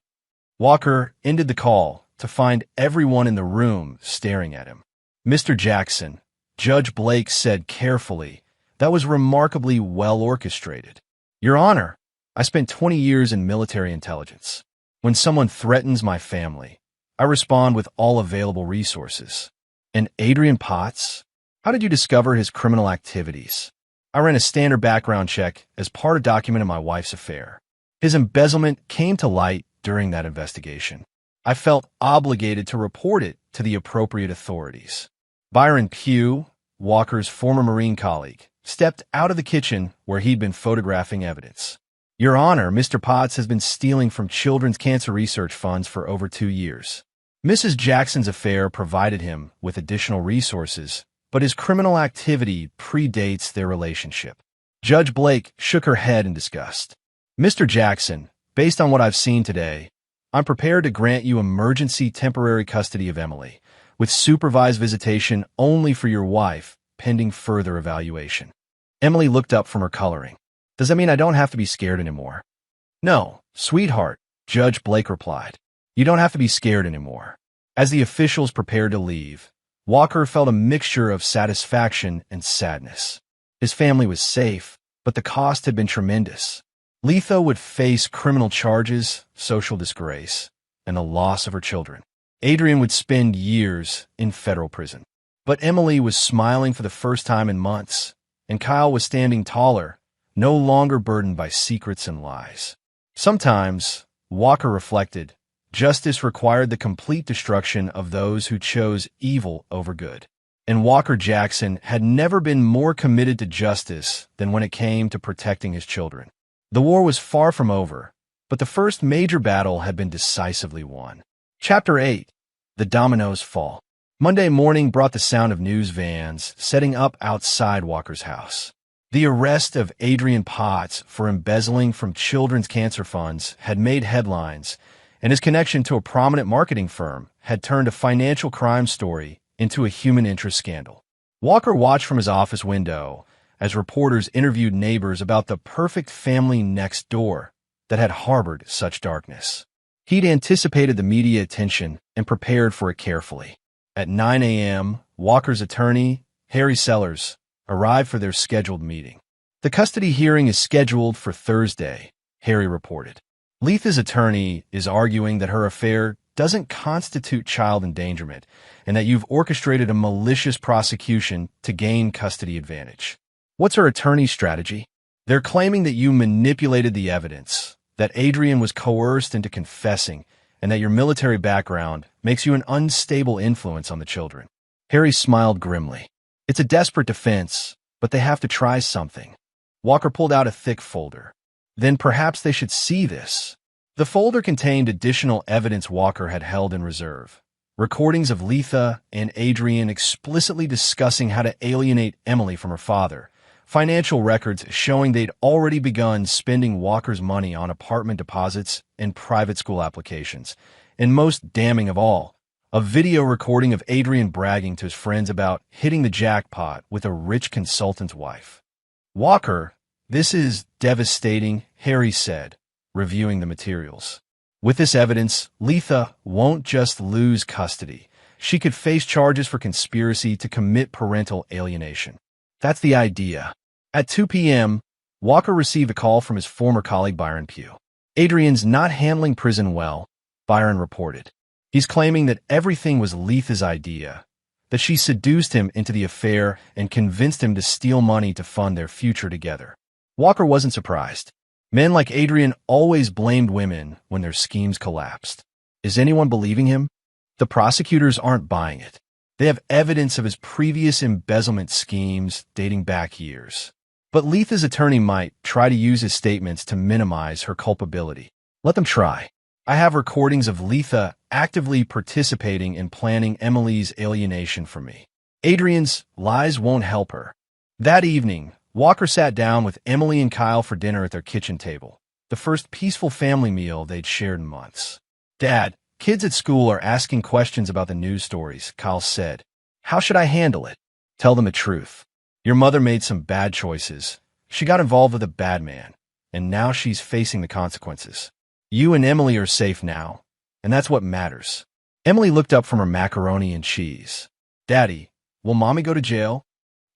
Walker ended the call to find everyone in the room staring at him. Mr. Jackson, Judge Blake said carefully, that was remarkably well orchestrated. Your Honor, I spent 20 years in military intelligence. When someone threatens my family, I respond with all available resources. And Adrian Potts? How did you discover his criminal activities? I ran a standard background check as part of documenting my wife's affair. His embezzlement came to light during that investigation. I felt obligated to report it to the appropriate authorities. Byron Pugh, Walker's former Marine colleague, stepped out of the kitchen where he'd been photographing evidence. Your Honor, Mr. Potts has been stealing from children's cancer research funds for over 2 years. Mrs. Jackson's affair provided him with additional resources, but his criminal activity predates their relationship. Judge Blake shook her head in disgust. Mr. Jackson, based on what I've seen today, I'm prepared to grant you emergency temporary custody of Emily, with supervised visitation only for your wife, pending further evaluation. Emily looked up from her coloring. Does that mean I don't have to be scared anymore? No, sweetheart, Judge Blake replied. You don't have to be scared anymore. As the officials prepared to leave, Walker felt a mixture of satisfaction and sadness. His family was safe, but the cost had been tremendous. Letha would face criminal charges, social disgrace, and the loss of her children. Adrian would spend years in federal prison. But Emily was smiling for the first time in months, and Kyle was standing taller, no longer burdened by secrets and lies. Sometimes, Walker reflected, justice required the complete destruction of those who chose evil over good. And Walker Jackson had never been more committed to justice than when it came to protecting his children. The war was far from over, but the first major battle had been decisively won. Chapter 8. The Dominoes Fall. Monday morning brought the sound of news vans setting up outside Walker's house. The arrest of Adrian Potts for embezzling from children's cancer funds had made headlines, and his connection to a prominent marketing firm had turned a financial crime story into a human interest scandal. Walker watched from his office window as reporters interviewed neighbors about the perfect family next door that had harbored such darkness. He'd anticipated the media attention and prepared for it carefully. At 9 a.m., Walker's attorney, Harry Sellers, arrived for their scheduled meeting. The custody hearing is scheduled for Thursday, Harry reported. Letha's attorney is arguing that her affair doesn't constitute child endangerment and that you've orchestrated a malicious prosecution to gain custody advantage. What's her attorney's strategy? They're claiming that you manipulated the evidence, that Adrian was coerced into confessing, and that your military background makes you an unstable influence on the children. Harry smiled grimly. It's a desperate defense, but they have to try something. Walker pulled out a thick folder. Then perhaps they should see this. The folder contained additional evidence Walker had held in reserve. Recordings of Letha and Adrian explicitly discussing how to alienate Emily from her father. Financial records showing they'd already begun spending Walker's money on apartment deposits and private school applications. And most damning of all, a video recording of Adrian bragging to his friends about hitting the jackpot with a rich consultant's wife. Walker, this is devastating, Harry said, reviewing the materials. With this evidence, Letha won't just lose custody. She could face charges for conspiracy to commit parental alienation. That's the idea. At 2 p.m., Walker received a call from his former colleague Byron Pugh. Adrian's not handling prison well, Byron reported. He's claiming that everything was Letha's idea, that she seduced him into the affair and convinced him to steal money to fund their future together. Walker wasn't surprised. Men like Adrian always blamed women when their schemes collapsed. Is anyone believing him? The prosecutors aren't buying it. They have evidence of his previous embezzlement schemes dating back years. But Letha's attorney might try to use his statements to minimize her culpability. Let them try. I have recordings of Letha actively participating in planning Emily's alienation from me. Adrian's lies won't help her. That evening, Walker sat down with Emily and Kyle for dinner at their kitchen table, the first peaceful family meal they'd shared in months. Dad, kids at school are asking questions about the news stories, Kyle said. How should I handle it? Tell them the truth. Your mother made some bad choices. She got involved with a bad man, and now she's facing the consequences. You and Emily are safe now, and that's what matters. Emily looked up from her macaroni and cheese. Daddy, will Mommy go to jail?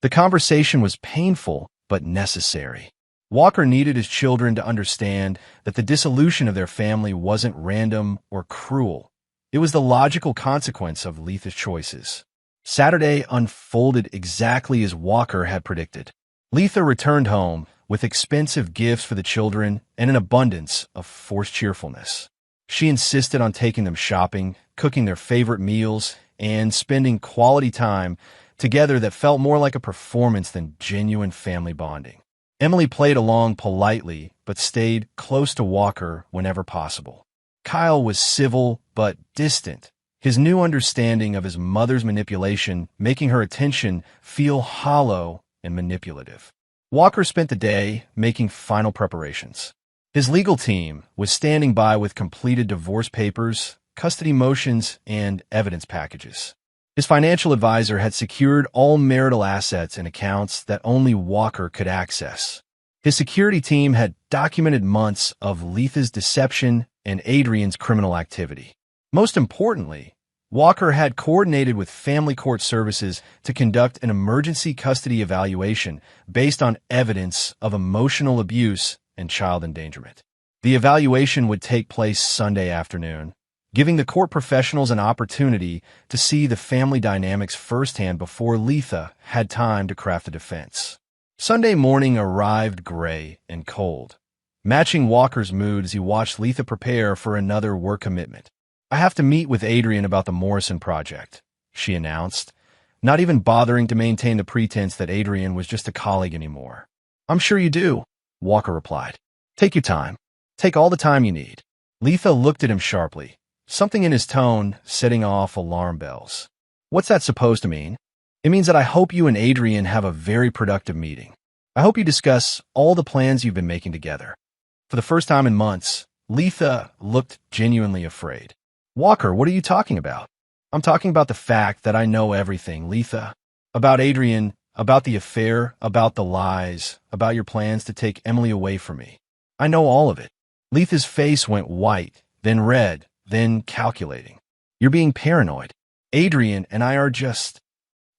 The conversation was painful, but necessary. Walker needed his children to understand that the dissolution of their family wasn't random or cruel. It was the logical consequence of Letha's choices. Saturday unfolded exactly as Walker had predicted. Letha returned home with expensive gifts for the children and an abundance of forced cheerfulness. She insisted on taking them shopping, cooking their favorite meals, and spending quality time together that felt more like a performance than genuine family bonding. Emily played along politely, but stayed close to Walker whenever possible. Kyle was civil but distant, his new understanding of his mother's manipulation making her attention feel hollow and manipulative. Walker spent the day making final preparations. His legal team was standing by with completed divorce papers, custody motions, and evidence packages. His financial advisor had secured all marital assets and accounts that only Walker could access. His security team had documented months of Letha's deception and Adrian's criminal activity. Most importantly, Walker had coordinated with Family Court Services to conduct an emergency custody evaluation based on evidence of emotional abuse and child endangerment. The evaluation would take place Sunday afternoon, giving the court professionals an opportunity to see the family dynamics firsthand before Letha had time to craft a defense. Sunday morning arrived gray and cold. matching Walker's mood as he watched Letha prepare for another work commitment. "I have to meet with Adrian about the Morrison project," she announced, not even bothering to maintain the pretense that Adrian was just a colleague anymore. "I'm sure you do," Walker replied. "Take your time. Take all the time you need." Letha looked at him sharply, something in his tone setting off alarm bells. "What's that supposed to mean?" "It means that I hope you and Adrian have a very productive meeting. I hope you discuss all the plans you've been making together." For the first time in months, Letha looked genuinely afraid. "Walker, what are you talking about?" "I'm talking about the fact that I know everything, Letha. About Adrian, about the affair, about the lies, about your plans to take Emily away from me. I know all of it." Letha's face went white, then red, then calculating. "You're being paranoid. Adrian and I are just—"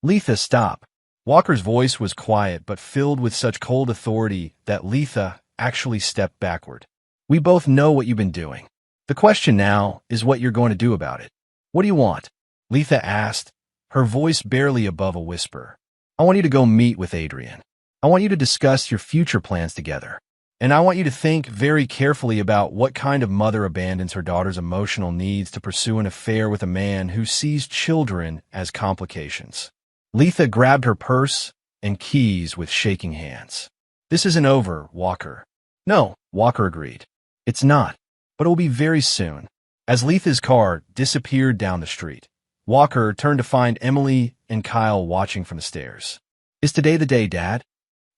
"Letha, stop." Walker's voice was quiet but filled with such cold authority that Letha actually stepped backward. "We both know what you've been doing. The question now is what you're going to do about it. What do you want?" Letha asked, her voice barely above a whisper. "I want you to go meet with Adrian. I want you to discuss your future plans together. And I want you to think very carefully about what kind of mother abandons her daughter's emotional needs to pursue an affair with a man who sees children as complications." Letha grabbed her purse and keys with shaking hands. "This isn't over, Walker." "No," Walker agreed. "It's not, but it will be very soon." As Letha's car disappeared down the street, Walker turned to find Emily and Kyle watching from the stairs. "Is today the day, Dad?"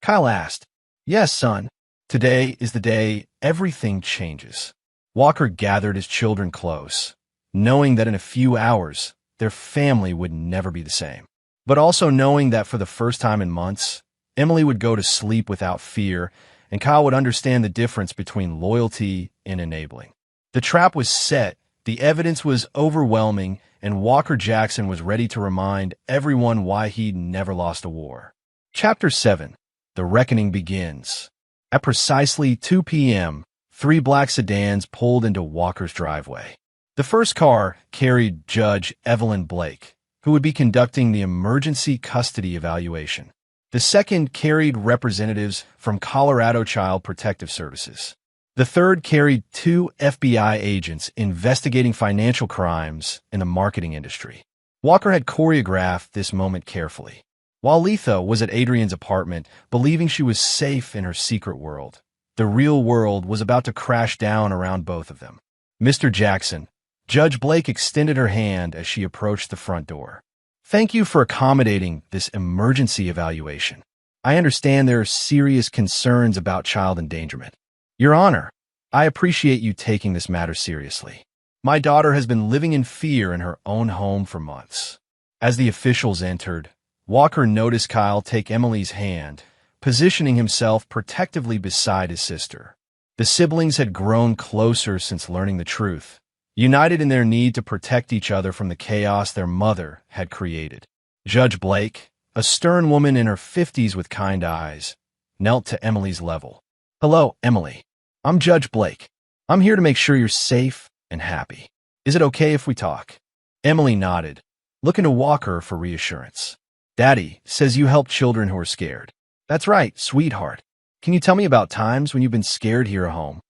Kyle asked. "Yes, son. Today is the day everything changes." Walker gathered his children close, knowing that in a few hours, their family would never be the same. But also knowing that for the first time in months, Emily would go to sleep without fear, and Kyle would understand the difference between loyalty and enabling. The trap was set, the evidence was overwhelming, and Walker Jackson was ready to remind everyone why he'd never lost a war. Chapter 7. The Reckoning Begins. At precisely 2 p.m., 3 black sedans pulled into Walker's driveway. The first car carried Judge Evelyn Blake, who would be conducting the emergency custody evaluation. The second carried representatives from Colorado Child Protective Services. The third carried 2 FBI agents investigating financial crimes in the marketing industry. Walker had choreographed this moment carefully. While Letha was at Adrian's apartment, believing she was safe in her secret world, the real world was about to crash down around both of them. "Mr. Jackson," Judge Blake extended her hand as she approached the front door. "Thank you for accommodating this emergency evaluation. I understand there are serious concerns about child endangerment. Your Honor, I appreciate you taking this matter seriously. My daughter has been living in fear in her own home for months." As the officials entered, Walker noticed Kyle take Emily's hand, positioning himself protectively beside his sister. The siblings had grown closer since learning the truth, united in their need to protect each other from the chaos their mother had created. Judge Blake, a stern woman in her 50s with kind eyes, knelt to Emily's level. "Hello, Emily. I'm Judge Blake. I'm here to make sure you're safe and happy. Is it okay if we talk?" Emily nodded, looking to Walker for reassurance. "Daddy says you help children who are scared." "That's right, sweetheart. Can you tell me about times when you've been scared here at home?"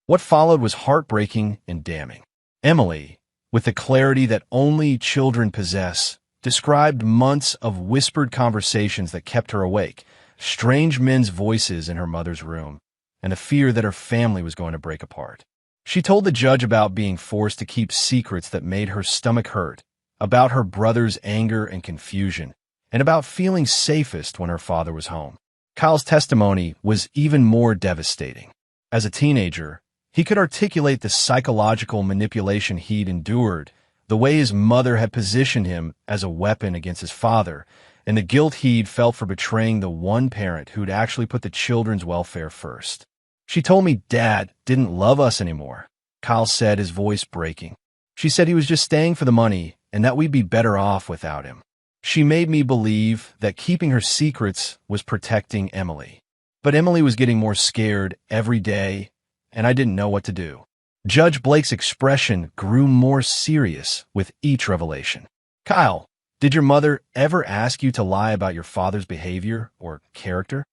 What followed was heartbreaking and damning. Emily, with the clarity that only children possess, described months of whispered conversations that kept her awake, strange men's voices in her mother's room, and a fear that her family was going to break apart. She told the judge about being forced to keep secrets that made her stomach hurt, about her brother's anger and confusion, and about feeling safest when her father was home. Kyle's testimony was even more devastating. As a teenager, he could articulate the psychological manipulation he'd endured, the way his mother had positioned him as a weapon against his father, and the guilt he'd felt for betraying the one parent who'd actually put the children's welfare first. "She told me Dad didn't love us anymore," Kyle said, his voice breaking. "She said he was just staying for the money and that we'd be better off without him. She made me believe that keeping her secrets was protecting Emily. But Emily was getting more scared every day, and I didn't know what to do." Judge Blake's expression grew more serious with each revelation. "Kyle, did your mother ever ask you to lie about your father's behavior or character?"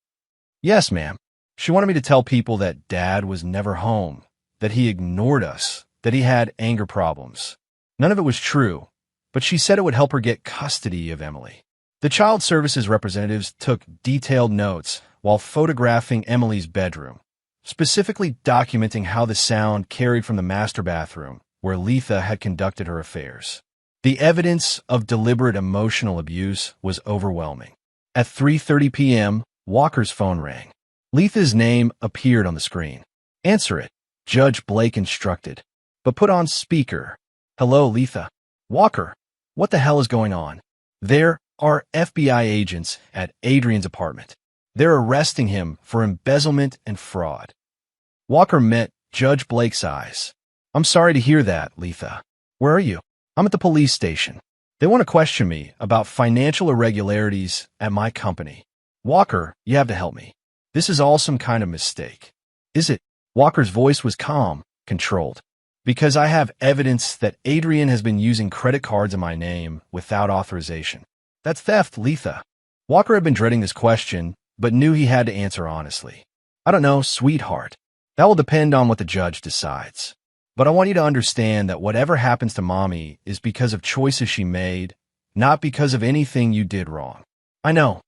"Yes, ma'am. She wanted me to tell people that Dad was never home, that he ignored us, that he had anger problems. None of it was true, but she said it would help her get custody of Emily. The child services representatives took detailed notes while photographing Emily's bedroom, specifically documenting how the sound carried from the master bathroom where Letha had conducted her affairs. The evidence of deliberate emotional abuse was overwhelming. At 3:30 p.m., Walker's phone rang. Letha's name appeared on the screen. "Answer it," Judge Blake instructed, "but put on speaker." "Hello, Letha." "Walker, what the hell is going on?" "There are FBI agents at Adrian's apartment. They're arresting him for embezzlement and fraud." Walker met Judge Blake's eyes. "I'm sorry to hear that, Letha. Where are you?" "I'm at the police station. They want to question me about financial irregularities at my company." "Walker, you have to help me. This is all some kind of mistake." "Is it?" Walker's voice was calm, controlled. "Because I have evidence that Adrian has been using credit cards in my name without authorization." "That's theft, Letha." Walker had been dreading this question, but knew he had to answer honestly. "I don't know, sweetheart. That will depend on what the judge decides. But I want you to understand that whatever happens to Mommy is because of choices she made, not because of anything you did wrong." "I know,"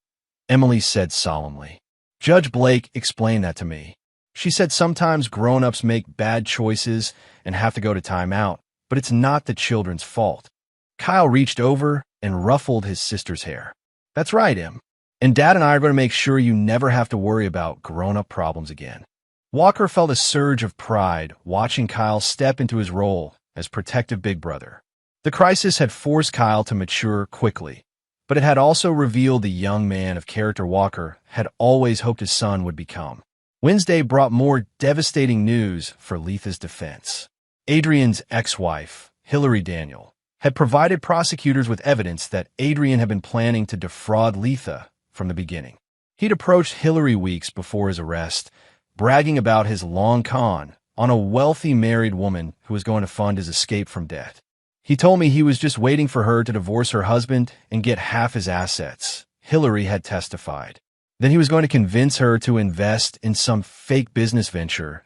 Emily said solemnly. "Judge Blake explained that to me. She said sometimes grown-ups make bad choices and have to go to timeout, but it's not the children's fault." Kyle reached over and ruffled his sister's hair. "That's right, Em. And Dad and I are going to make sure you never have to worry about grown-up problems again." Walker felt a surge of pride watching Kyle step into his role as protective big brother. The crisis had forced Kyle to mature quickly, but it had also revealed the young man of character Walker had always hoped his son would become. Wednesday brought more devastating news for Letha's defense. Adrian's ex-wife, Hillary Daniel, had provided prosecutors with evidence that Adrian had been planning to defraud Letha from the beginning. He'd approached Hillary weeks before his arrest, bragging about his long con on a wealthy married woman who was going to fund his escape from debt. "He told me he was just waiting for her to divorce her husband and get half his assets," Hillary had testified. "Then he was going to convince her to invest in some fake business venture,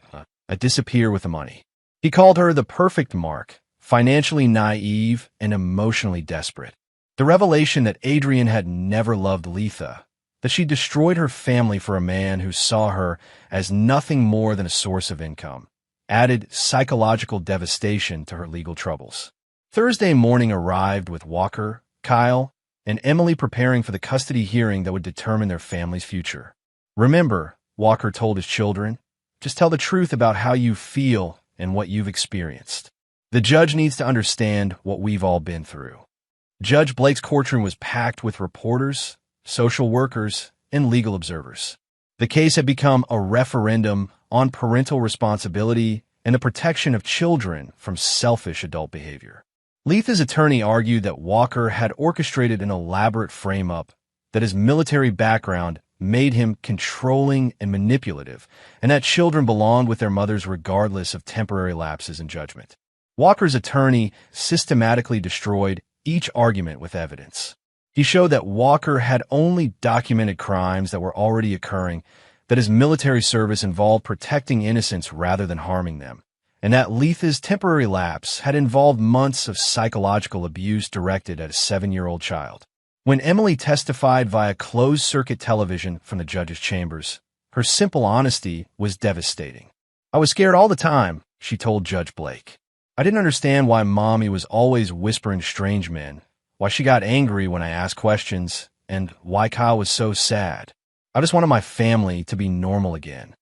disappear with the money." He called her the perfect mark, financially naive and emotionally desperate. The revelation that Adrian had never loved Letha, that she destroyed her family for a man who saw her as nothing more than a source of income, added psychological devastation to her legal troubles. Thursday morning arrived with Walker, Kyle, and Emily preparing for the custody hearing that would determine their family's future. "Remember," Walker told his children, "just tell the truth about how you feel and what you've experienced. The judge needs to understand what we've all been through." Judge Blake's courtroom was packed with reporters, social workers, and legal observers. The case had become a referendum on parental responsibility and the protection of children from selfish adult behavior. Letha's attorney argued that Walker had orchestrated an elaborate frame-up, that his military background made him controlling and manipulative, and that children belonged with their mothers regardless of temporary lapses in judgment. Walker's attorney systematically destroyed each argument with evidence. He showed that Walker had only documented crimes that were already occurring, that his military service involved protecting innocents rather than harming them, and that Letha's temporary lapse had involved months of psychological abuse directed at a 7-year-old child. When Emily testified via closed-circuit television from the judge's chambers, her simple honesty was devastating. "I was scared all the time," she told Judge Blake. "I didn't understand why Mommy was always whispering to strange men, why she got angry when I asked questions, and why Kyle was so sad. I just wanted my family to be normal again."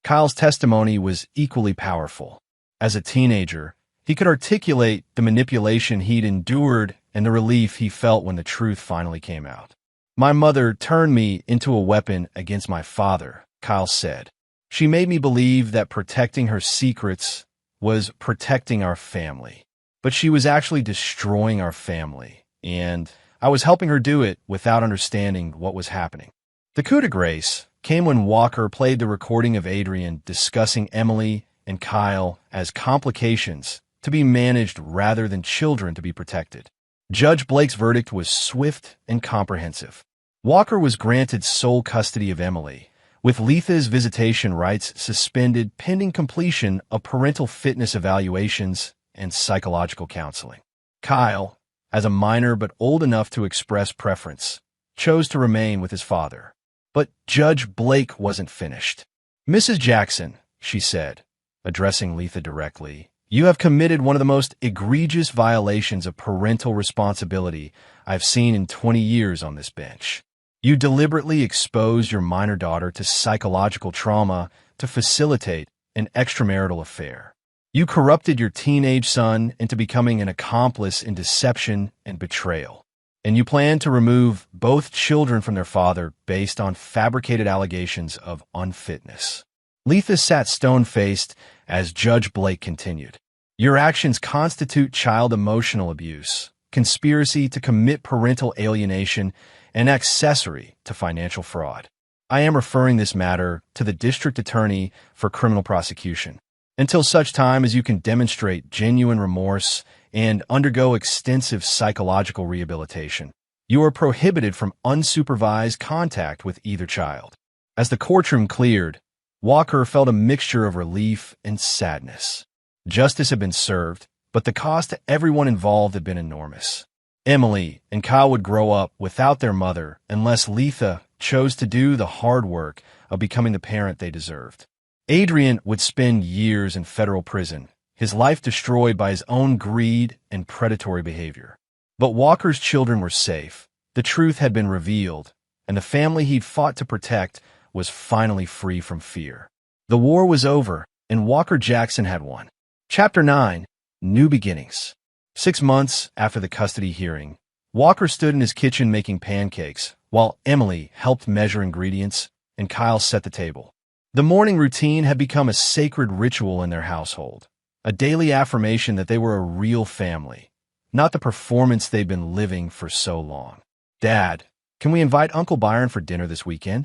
Kyle's testimony was equally powerful. As a teenager, he could articulate the manipulation he'd endured and the relief he felt when the truth finally came out. "My mother turned me into a weapon against my father," Kyle said. "She made me believe that protecting her secrets was protecting our family. But she was actually destroying our family. And I was helping her do it without understanding what was happening." The coup de grace came when Walker played the recording of Adrian discussing Emily and Kyle as complications to be managed rather than children to be protected. Judge Blake's verdict was swift and comprehensive. Walker was granted sole custody of Emily, with Letha's visitation rights suspended pending completion of parental fitness evaluations and psychological counseling. Kyle, as a minor but old enough to express preference, chose to remain with his father. But Judge Blake wasn't finished. "Mrs. Jackson," she said, addressing Letha directly, "you have committed one of the most egregious violations of parental responsibility I've seen in 20 years on this bench. You deliberately exposed your minor daughter to psychological trauma to facilitate an extramarital affair. You corrupted your teenage son into becoming an accomplice in deception and betrayal. And you plan to remove both children from their father based on fabricated allegations of unfitness." Letha sat stone-faced as Judge Blake continued. "Your actions constitute child emotional abuse, conspiracy to commit parental alienation, and accessory to financial fraud. I am referring this matter to the district attorney for criminal prosecution. Until such time as you can demonstrate genuine remorse and undergo extensive psychological rehabilitation, you are prohibited from unsupervised contact with either child." As the courtroom cleared, Walker felt a mixture of relief and sadness. Justice had been served, but the cost to everyone involved had been enormous. Emily and Kyle would grow up without their mother unless Letha chose to do the hard work of becoming the parent they deserved. Adrian would spend years in federal prison, his life destroyed by his own greed and predatory behavior. But Walker's children were safe, the truth had been revealed, and the family he'd fought to protect was finally free from fear. The war was over, and Walker Jackson had won. Chapter 9. New Beginnings. 6 months after the custody hearing, Walker stood in his kitchen making pancakes, while Emily helped measure ingredients and Kyle set the table. The morning routine had become a sacred ritual in their household, a daily affirmation that they were a real family, not the performance they'd been living for so long. "Dad, can we invite Uncle Byron for dinner this weekend?"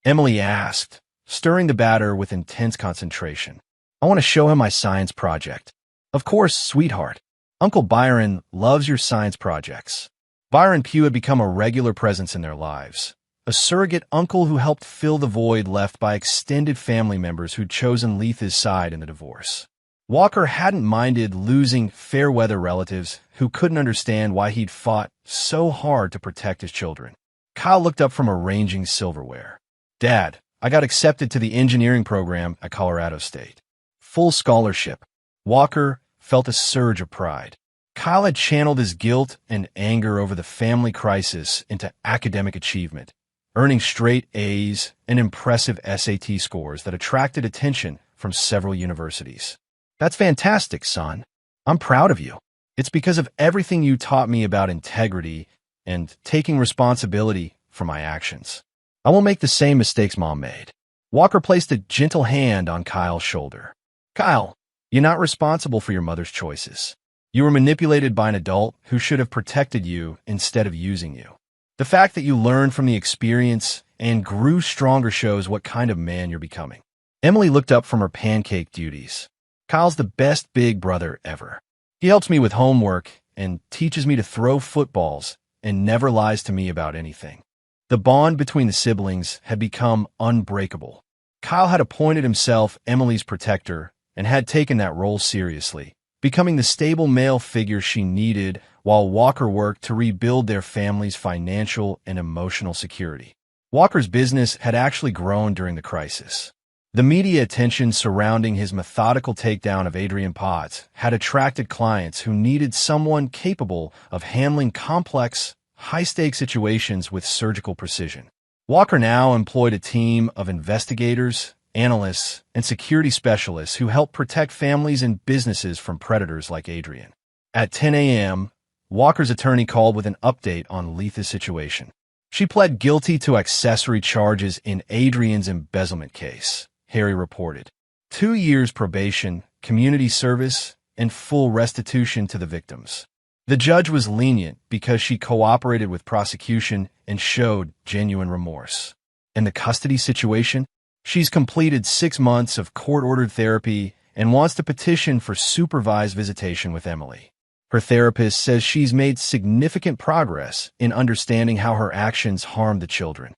Emily asked, stirring the batter with intense concentration. "I want to show him my science project." "Of course, sweetheart. Uncle Byron loves your science projects." Byron Pugh had become a regular presence in their lives, a surrogate uncle who helped fill the void left by extended family members who'd chosen Letha's side in the divorce. Walker hadn't minded losing fair-weather relatives who couldn't understand why he'd fought so hard to protect his children. Kyle looked up from arranging silverware. "Dad, I got accepted to the engineering program at Colorado State. Full scholarship." Walker felt a surge of pride. Kyle had channeled his guilt and anger over the family crisis into academic achievement, earning straight A's and impressive SAT scores that attracted attention from several universities. "That's fantastic, son. I'm proud of you. It's because of everything you taught me about integrity and taking responsibility for my actions. I won't make the same mistakes Mom made." Walker placed a gentle hand on Kyle's shoulder. "Kyle, you're not responsible for your mother's choices. You were manipulated by an adult who should have protected you instead of using you. The fact that you learned from the experience and grew stronger shows what kind of man you're becoming." Emily looked up from her pancake duties. "Kyle's the best big brother ever. He helps me with homework and teaches me to throw footballs and never lies to me about anything." The bond between the siblings had become unbreakable. Kyle had appointed himself Emily's protector and had taken that role seriously, becoming the stable male figure she needed while Walker worked to rebuild their family's financial and emotional security. Walker's business had actually grown during the crisis. The media attention surrounding his methodical takedown of Adrian Potts had attracted clients who needed someone capable of handling complex, high-stakes situations with surgical precision. Walker now employed a team of investigators, analysts, and security specialists who help protect families and businesses from predators like Adrian. At 10 a.m., Walker's attorney called with an update on Letha's situation. She pled guilty to accessory charges in Adrian's embezzlement case, Harry reported. 2 years probation, community service, and full restitution to the victims. The judge was lenient because she cooperated with prosecution and showed genuine remorse. In the custody situation, she's completed 6 months of court-ordered therapy and wants to petition for supervised visitation with Emily. Her therapist says she's made significant progress in understanding how her actions harm the children.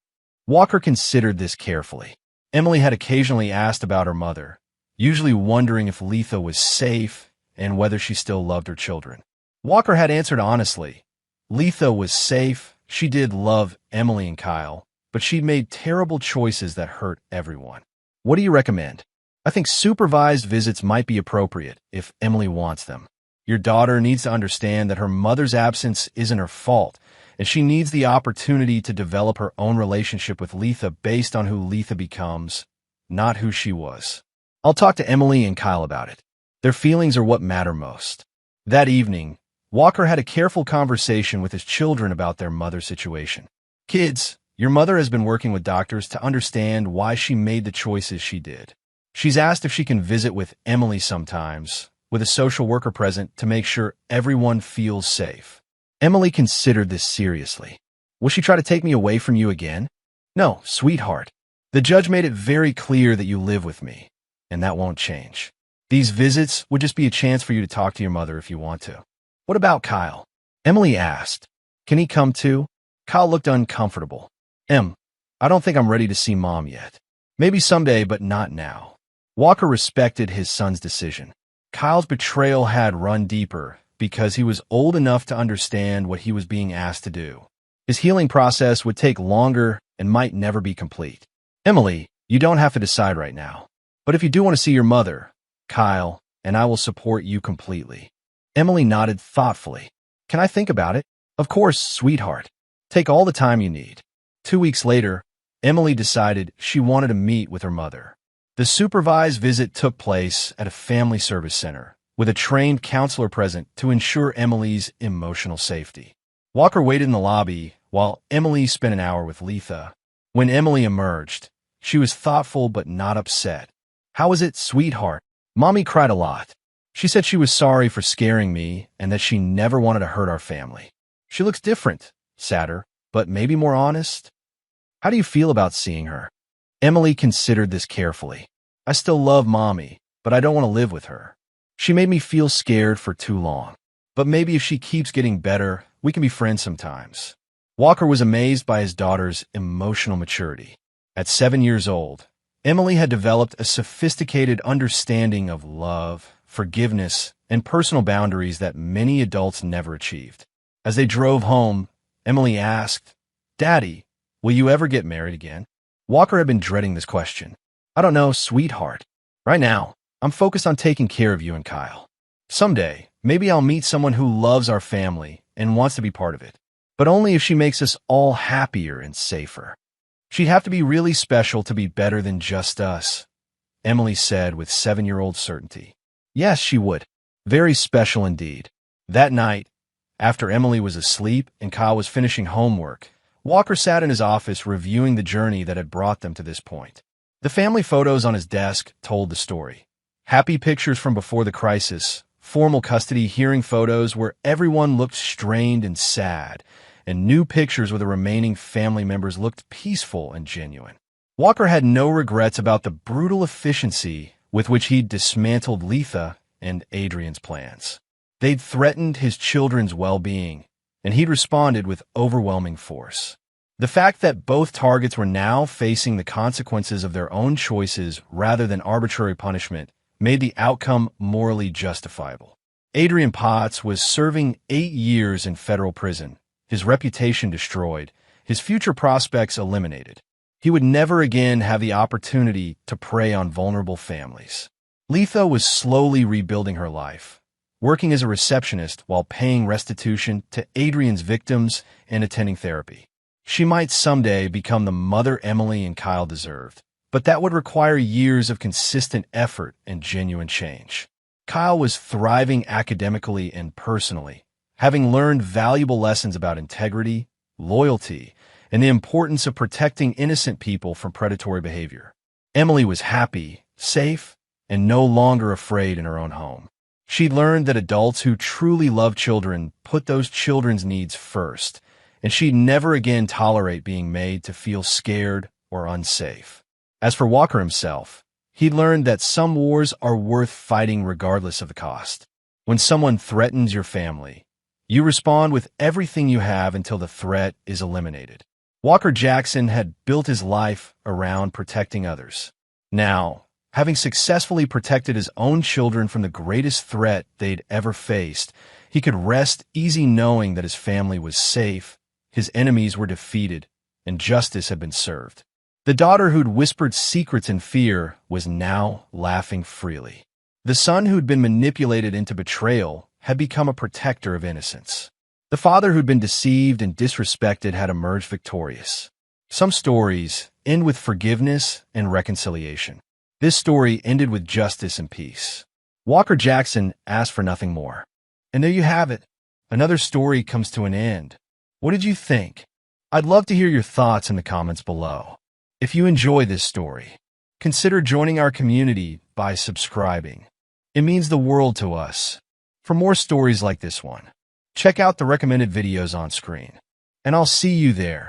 Walker considered this carefully. Emily had occasionally asked about her mother, usually wondering if Letha was safe and whether she still loved her children. Walker had answered honestly. Letha was safe. She did love Emily and Kyle, but she'd made terrible choices that hurt everyone. What do you recommend? I think supervised visits might be appropriate if Emily wants them. Your daughter needs to understand that her mother's absence isn't her fault, and she needs the opportunity to develop her own relationship with Letha based on who Letha becomes, not who she was. I'll talk to Emily and Kyle about it. Their feelings are what matter most. That evening, Walker had a careful conversation with his children about their mother's situation. Kids, your mother has been working with doctors to understand why she made the choices she did. She's asked if she can visit with Emily sometimes, with a social worker present to make sure everyone feels safe. Emily considered this seriously. Will she try to take me away from you again? No, sweetheart. The judge made it very clear that you live with me, and that won't change. These visits would just be a chance for you to talk to your mother if you want to. What about Kyle? Emily asked. Can he come too? Kyle looked uncomfortable. I don't think I'm ready to see Mom yet. Maybe someday, but not now. Walker respected his son's decision. Kyle's betrayal had run deeper because he was old enough to understand what he was being asked to do. His healing process would take longer and might never be complete. Emily, you don't have to decide right now. But if you do want to see your mother, Kyle and I will support you completely. Emily nodded thoughtfully. Can I think about it? Of course, sweetheart. Take all the time you need. 2 weeks later, Emily decided she wanted to meet with her mother. The supervised visit took place at a family service center, with a trained counselor present to ensure Emily's emotional safety. Walker waited in the lobby while Emily spent an hour with Letha. When Emily emerged, she was thoughtful but not upset. How was it, sweetheart? Mommy cried a lot. She said she was sorry for scaring me and that she never wanted to hurt our family. She looks different, sadder, but maybe more honest. How do you feel about seeing her? Emily considered this carefully. I still love Mommy, but I don't want to live with her. She made me feel scared for too long. But maybe if she keeps getting better, we can be friends sometimes. Walker was amazed by his daughter's emotional maturity. At 7 years old, Emily had developed a sophisticated understanding of love, forgiveness, and personal boundaries that many adults never achieved. As they drove home, Emily asked, Daddy, will you ever get married again? Walker had been dreading this question. I don't know, sweetheart. Right now, I'm focused on taking care of you and Kyle. Someday, maybe I'll meet someone who loves our family and wants to be part of it. But only if she makes us all happier and safer. She'd have to be really special to be better than just us, Emily said with 7-year-old certainty. Yes, she would. Very special indeed. That night, after Emily was asleep and Kyle was finishing homework, Walker sat in his office reviewing the journey that had brought them to this point. The family photos on his desk told the story. Happy pictures from before the crisis, formal custody hearing photos where everyone looked strained and sad, and new pictures where the remaining family members looked peaceful and genuine. Walker had no regrets about the brutal efficiency with which he'd dismantled Letha and Adrian's plans. They'd threatened his children's well-being, and he'd responded with overwhelming force. The fact that both targets were now facing the consequences of their own choices rather than arbitrary punishment made the outcome morally justifiable. Adrian Potts was serving 8 years in federal prison, his reputation destroyed, his future prospects eliminated. He would never again have the opportunity to prey on vulnerable families. Letha was slowly rebuilding her life, working as a receptionist while paying restitution to Adrian's victims and attending therapy. She might someday become the mother Emily and Kyle deserved, but that would require years of consistent effort and genuine change. Kyle was thriving academically and personally, having learned valuable lessons about integrity, loyalty, and the importance of protecting innocent people from predatory behavior. Emily was happy, safe, and no longer afraid in her own home. She learned that adults who truly love children put those children's needs first, and she'd never again tolerate being made to feel scared or unsafe. As for Walker himself, he learned that some wars are worth fighting regardless of the cost. When someone threatens your family, you respond with everything you have until the threat is eliminated. Walker Jackson had built his life around protecting others. Now, having successfully protected his own children from the greatest threat they'd ever faced, he could rest easy knowing that his family was safe, his enemies were defeated, and justice had been served. The daughter who'd whispered secrets in fear was now laughing freely. The son who'd been manipulated into betrayal had become a protector of innocence. The father who'd been deceived and disrespected had emerged victorious. Some stories end with forgiveness and reconciliation. This story ended with justice and peace. Walker Jackson asked for nothing more. And there you have it. Another story comes to an end. What did you think? I'd love to hear your thoughts in the comments below. If you enjoy this story, consider joining our community by subscribing. It means the world to us. For more stories like this one, check out the recommended videos on screen. And I'll see you there.